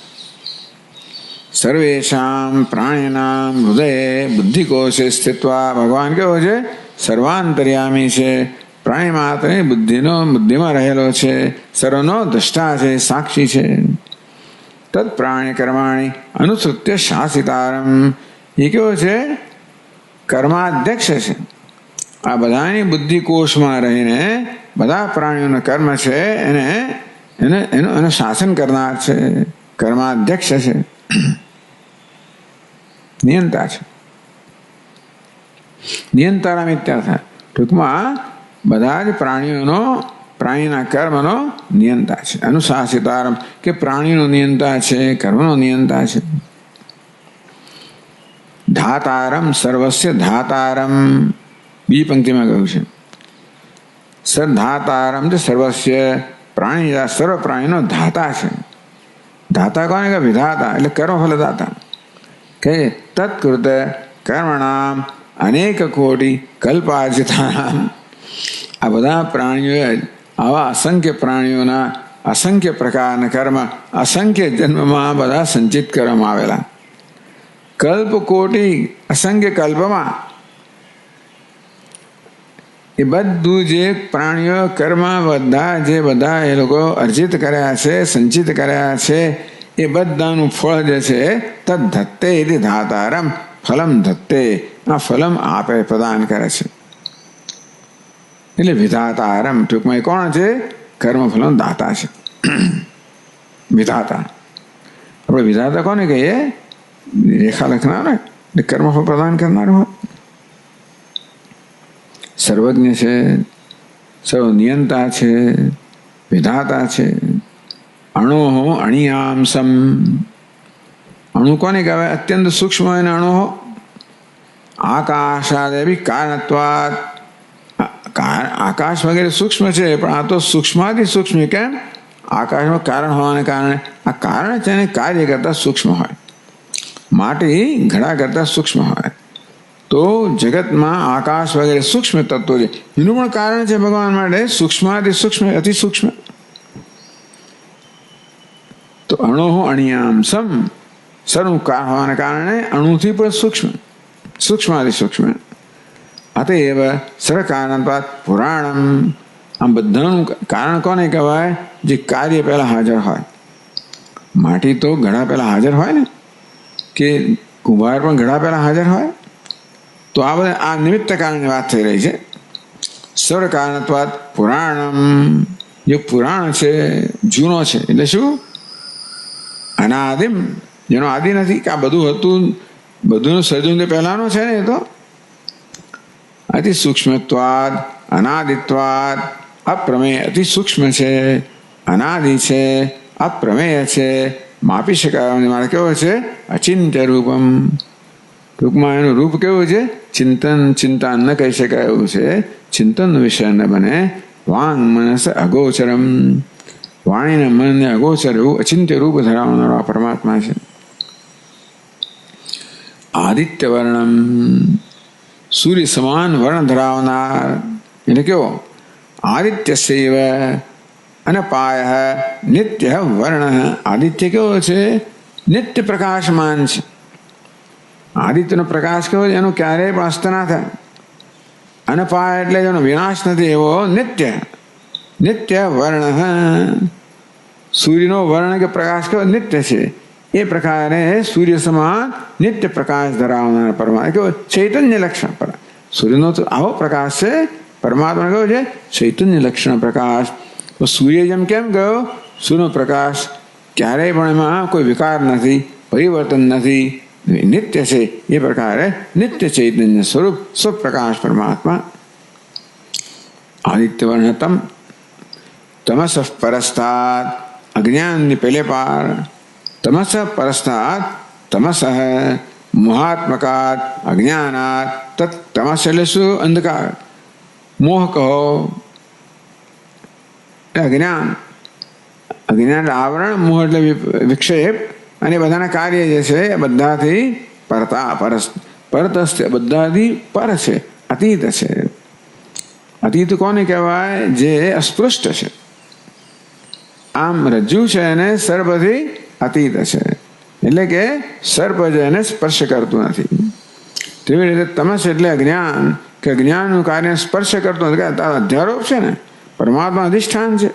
સર્વેશામ પ્રાણીનામ હૃદય બુદ્ધિકોશે સ્થિત્વા. ભગવાન કેવો છે? સર્વાંતર્યામી છે. પ્રાણી માત્રની બુદ્ધિમાં રહેલો છે. સર્વનો દ્રષ્ટા છે, સાક્ષી છે. તદ પ્રાણી કર્માણી અનુસૃત્ય શાસિતારમ. એ કેવો છે? કર્માધ્યક્ષ છે. આ બધાની બુદ્ધિકોશમાં રહીને બધા પ્રાણીઓનું કર્મ છે એનું શાસન કરનાર છે. કર્માધ્યક્ષ છે, નિયંતા છે. નિયંતારામ ઇત્યર્થ. ટૂંકમાં બધા જ પ્રાણીના કર્મનો નિયંતા છે. અનુશાસિતારમ કે પ્રાણીનો નિયંતા છે, કર્મનો નિયંતા છે. ધાતારમ સર્વસ્ય ધાતારમ. બી પંક્તિમાં કહ્યું છે સર્ધાતારમ છે સર્વસ્ય. પ્રાણી સર્વ પ્રાણીનો ધાતા છે. ધાતા કોને કે? વિધાતા એટલે કર્મફલદાતા. કે તત્કૃત કર્મણામ અનેક કોટી કલ્પાર્જિતાનામ. આ બધા પ્રાણીઓએ આવા અસંખ્ય પ્રાણીઓના અસંખ્ય પ્રકારના કર્મ અસંખ્ય જન્મમાં બધા સંચિત કરવામાં આવેલા. કલ્પ કોટી, અસંખ્ય કલ્પમાં એ બધું જે પ્રાણીઓ કર્મ બધા એ લોકો અર્જિત કર્યા છે, સંચિત કર્યા છે, એ બધાનું ફળ જે છે તદ ધત્તે ઇતિ ધાતારમ ફલમ ધત્તે. આ ફલમ આપે, પ્રદાન કરે છે. એટલે વિધાતારમ ટૂંકમાં એ કોણ છે? કર્મફલમ દાતા છે. વિધાતા. આપણે વિધાતા કોને કહીએ? રેખા લખનાર એટલે કર્મફળ પ્રદાન કરનાર હોય. સર્વજ્ઞ છે, સર્વ નિયંતા છે, વિધાતા છે. અણો અણિયામસમ. અણુ કોને કહેવાય? અત્યંત સૂક્ષ્મ એને અણુ. આકાશાદેવી કારણત્વાદ. આકાશ વગેરે સૂક્ષ્મ છે, પણ આ તો સૂક્ષ્માથી સૂક્ષ્મ. કેમ? આકાશમાં કારણ હોવાને કારણે આ કારણ છે ને કાર્ય કરતાં સૂક્ષ્મ હોય. માટી ઘડા કરતાં સૂક્ષ્મ હોય. તો જગતમાં આકાશ વગેરે સૂક્ષ્મ તત્વો છે, એનું પણ કારણ છે ભગવાન માટે. સૂક્ષ્માથી સૂક્ષ્મ, અતિ સૂક્ષ્મ. તો અણો અણિયામસમ. સર્વ હોવાને કારણે અણુથી પણ સૂક્ષ્મ, સૂક્ષ્માથી સૂક્ષ્મ. અતએવ સર્વકારણત્વાદ પુરાણમ. આમ બધાનું કારણ કોને કહેવાય? જે કાર્ય પહેલા હાજર હોય. માટી તો ઘડા પહેલા હાજર હોય ને, કે કુંભાર પણ ઘડા પહેલા હાજર હોય. તો આ બધા આ નિમિત્ત કારણની વાત થઈ રહી છે. સર્વકારણત્વાદ પુરાણમ. જે પુરાણ છે, જૂનો છે. એટલે શું? અનાદિમ, જેનો આદિ નથી. કે આ બધું હતું, બધુંનું સર્જન તો પહેલાનો છે ને. એ તો અતિ સૂક્ષ્મત્વાદ અનાદિત્વાદ. અપ્રમેય, અતિ સૂક્ષ્મ છે, અનાદિ છે, અપ્રમેય છે, માપી શકાય. મારે કેવો છે? અચિંત્ય રૂપમ. ટૂંકમાં એનું રૂપ કેવું છે? ચિંતા ન કહી શકાય એવું છે. ચિંતનનો વિષય ન બને. વાંગ મનસ અગોચરમ. વાણીને મનને અગોચર એવું અચિંત્ય રૂપ ધરાવનારો આ પરમાત્મા છે. આદિત્ય વર્ણમ. સૂર્ય સમાન વર્ણ ધરાવનાર. એટલે કેવો? આદિત્ય સેવ અનપાય નિત્ય વર્ણ. આદિત્ય કેવો છે? નિત્ય પ્રકાશમાન છે. આદિત્યનો પ્રકાશ કેવો છે? એનો ક્યારેય પણ અસ્ત ના થાય. અનપાય એટલે જેનો વિનાશ નથી એવો નિત્ય નિત્ય વર્ણ. સૂર્યનો વર્ણ કે પ્રકાશ કેવો? નિત્ય છે. એ પ્રકારે સૂર્ય સમાન નિત્ય પ્રકાશ ધરાવનાર પરમાત્મા કેવો? ચૈતન્ય લક્ષણ પર. સૂર્યનો તો આવો પ્રકાશ છે, પરમાત્મા કેવો છે? ચૈતન્ય લક્ષણ પ્રકાશ. તો સૂર્ય જેમ કેમ ગયો? સૂર્યનો પ્રકાશ ક્યારેય પણ એમાં કોઈ વિકાર નથી, પરિવર્તન નથી, નિત્ય છે. એ પ્રકારે નિત્ય ચૈતન્ય સ્વરૂપ સ્વપ્રકાશ પરમાત્મા. આદિત્ય વર્ણતમ તમસ પરસ્તાદ, અજ્ઞાનની પહેલે પાર. તમસ પરસ્તાદ, તમસ મોહાત્મકાત અજ્ઞાનાત. તત તમસ એટલે શું? અંધકાર. મોહ કહો, અજ્ઞાન. અજ્ઞાન આવરણ, મોહ એટલે વિક્ષેપ. અને બધાના કાર્ય જે છે એ બધાથી પરતા પરત બધાથી પર છે, અતીત છે. અતીત કોને કહેવાય? જે અસ્પૃષ્ટ છે. આમ રજ્જુ છે એને સર્પથી અતીત છે, એટલે કે સર્પ જે એને સ્પર્શ કરતું નથી. તેવી રીતે તમસ એટલે અજ્ઞાન, કે અજ્ઞાનનું કાર્ય સ્પર્શ કરતું નથી. અધ્યારોપ છે ને, પરમાત્મા અધિષ્ઠાન છે.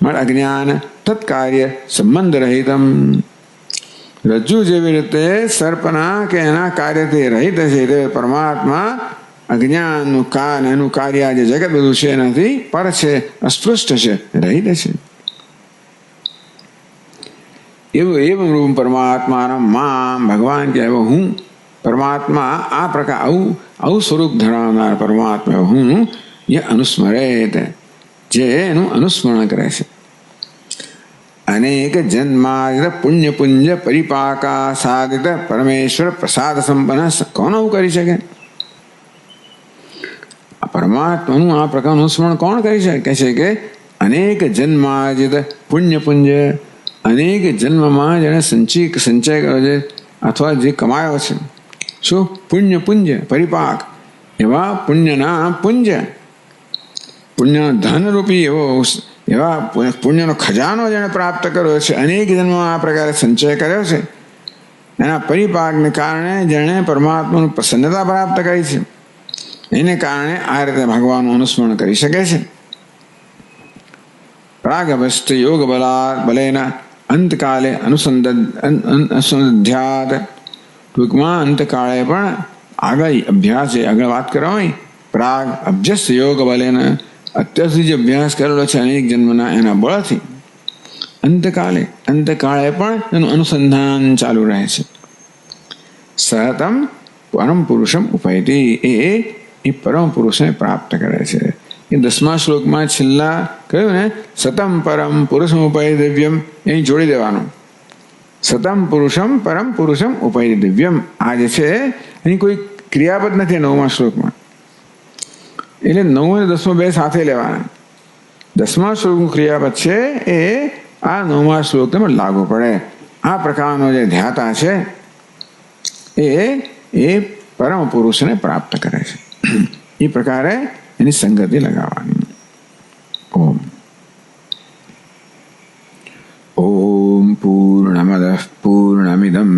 પણ અજ્ઞાન તત્કાર્ય સંબંધ રહિતમ. રજ્જુ જેવી રીતે સર્પના કે એના કાર્યથી રહિત છે, તે પરમાત્મા અજ્ઞાનનું એનું કાર્ય જે જગત બધું છે એનાથી પર છે, અસ્પૃષ્ટ છે, રહિત છે. એવું રૂપ પરમાત્મા માં ભગવાન કે હું પરમાત્મા આ પ્રકાર આવું સ્વરૂપ ધરાવનાર પરમાત્મા હું એ અનુસ્મરેત, જે એનું અનુસ્મરણ કરે છે. અનેક જન્માદિત પુણ્ય પુંજ પરિપાકા સાધિત પરમેશ્વર પ્રસાદ સંપન્ન. કોણ આવું કરી શકે? પરમાત્માનું આ પ્રકારનું સ્મરણ કોણ કરી શકે છે? કે અનેક જન્માદિત પુણ્ય પુંજ, અનેક જન્મમાં જેને સંચય કર્યો છે અથવા જે કમાયો છે. શું? પુણ્ય પુંજ પરિપાક. એવા પુણ્યના પુંજ, પુણ્યનો ધનરૂપી એવા પુણ્યનો ખજાનો જેને પ્રાપ્ત કર્યો છે, અનેક જન્મમાં આ પ્રકારે સંચય કર્યો છે, એના પરિપાકને કારણે જેણે પરમાત્માનું પ્રસન્નતા પ્રાપ્ત કરી છે, એને કારણે આ રીતે ભગવાનનું અનુસ્મરણ કરી શકે છે. પ્રાગભસ્ત યોગ બલેના અંતકાલે અનુસંધ્યાત. ટૂંકમાં અંતકાળે પણ આગળ અભ્યાસ છે, આગળ વાત કરવાની. પ્રાગ અભ્યસ્ત યોગ બલેના, અત્યાર સુધી જે અભ્યાસ કરેલો છે અનેક જન્મના એના બળથી અંતકાળે પણ એનું અનુસંધાન ચાલુ રહે છે. સહતમ પરમ પુરુષમ ઉપૈતી, એ પરમ પુરુષને પ્રાપ્ત કરે છે. એ 10મા શ્લોકમાં છેલ્લા કહ્યું ને, સતમ પરમ પુરુષમ ઉપૈતિ દિવ્યમ, અહીં જોડી દેવાનું. સતમ પુરુષમ પરમ પુરુષમ ઉપૈતિ દિવ્યમ. આ જે છે અહીં કોઈ ક્રિયાપદ નથી 9મા શ્લોકમાં, એટલે 9 અને 10મો બે સાથે લેવાના. 10મા શ્લોકનું ક્રિયાપદ છે એ આ 9મા શ્લોકમાં લાગુ પડે. આ પ્રકારનો જે ધ્યાતા છે એ પરમ પુરુષને પ્રાપ્ત કરે છે. એ પ્રકારે એની સંગતિ લગાવવાની. ઓમ ઓમ પૂર્ણમદ પૂર્ણમિદમ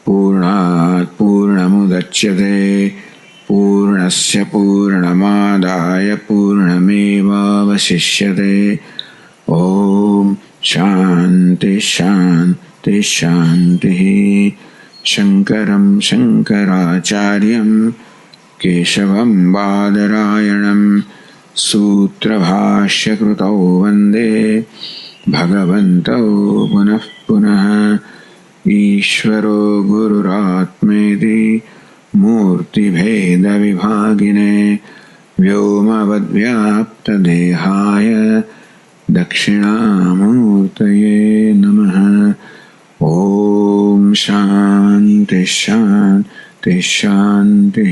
પૂર્ણાત પૂર્ણમુદચ્યતે પૂર્ણસ્ય પૂર્ણમાદાય પૂર્ણમેવાવશિષ્યતે. ઓમ શાંતિ શાંતિ શાંતિ. શંકરં શંકરાચાર્યં કેશવં બાદરાયણં સૂત્રભાષ્યકૃતૌ વંદે ભગવन्तौ પુનઃ પુનઃ. ઈશ્વરો ગુરુરાત્મેતિ મૂર્તિભેદવિભાગિને વ્યોમવદ્વ્યાપ્તદેહાય દક્ષિણામૂર્તયે નમઃ. ઓમ શાંતિ શાંતિ શાંતિ.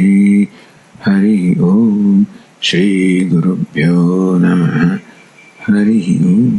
હરિ ઓમ. શ્રી ગુરુભ્યો નમઃ. હરિ ઓમ.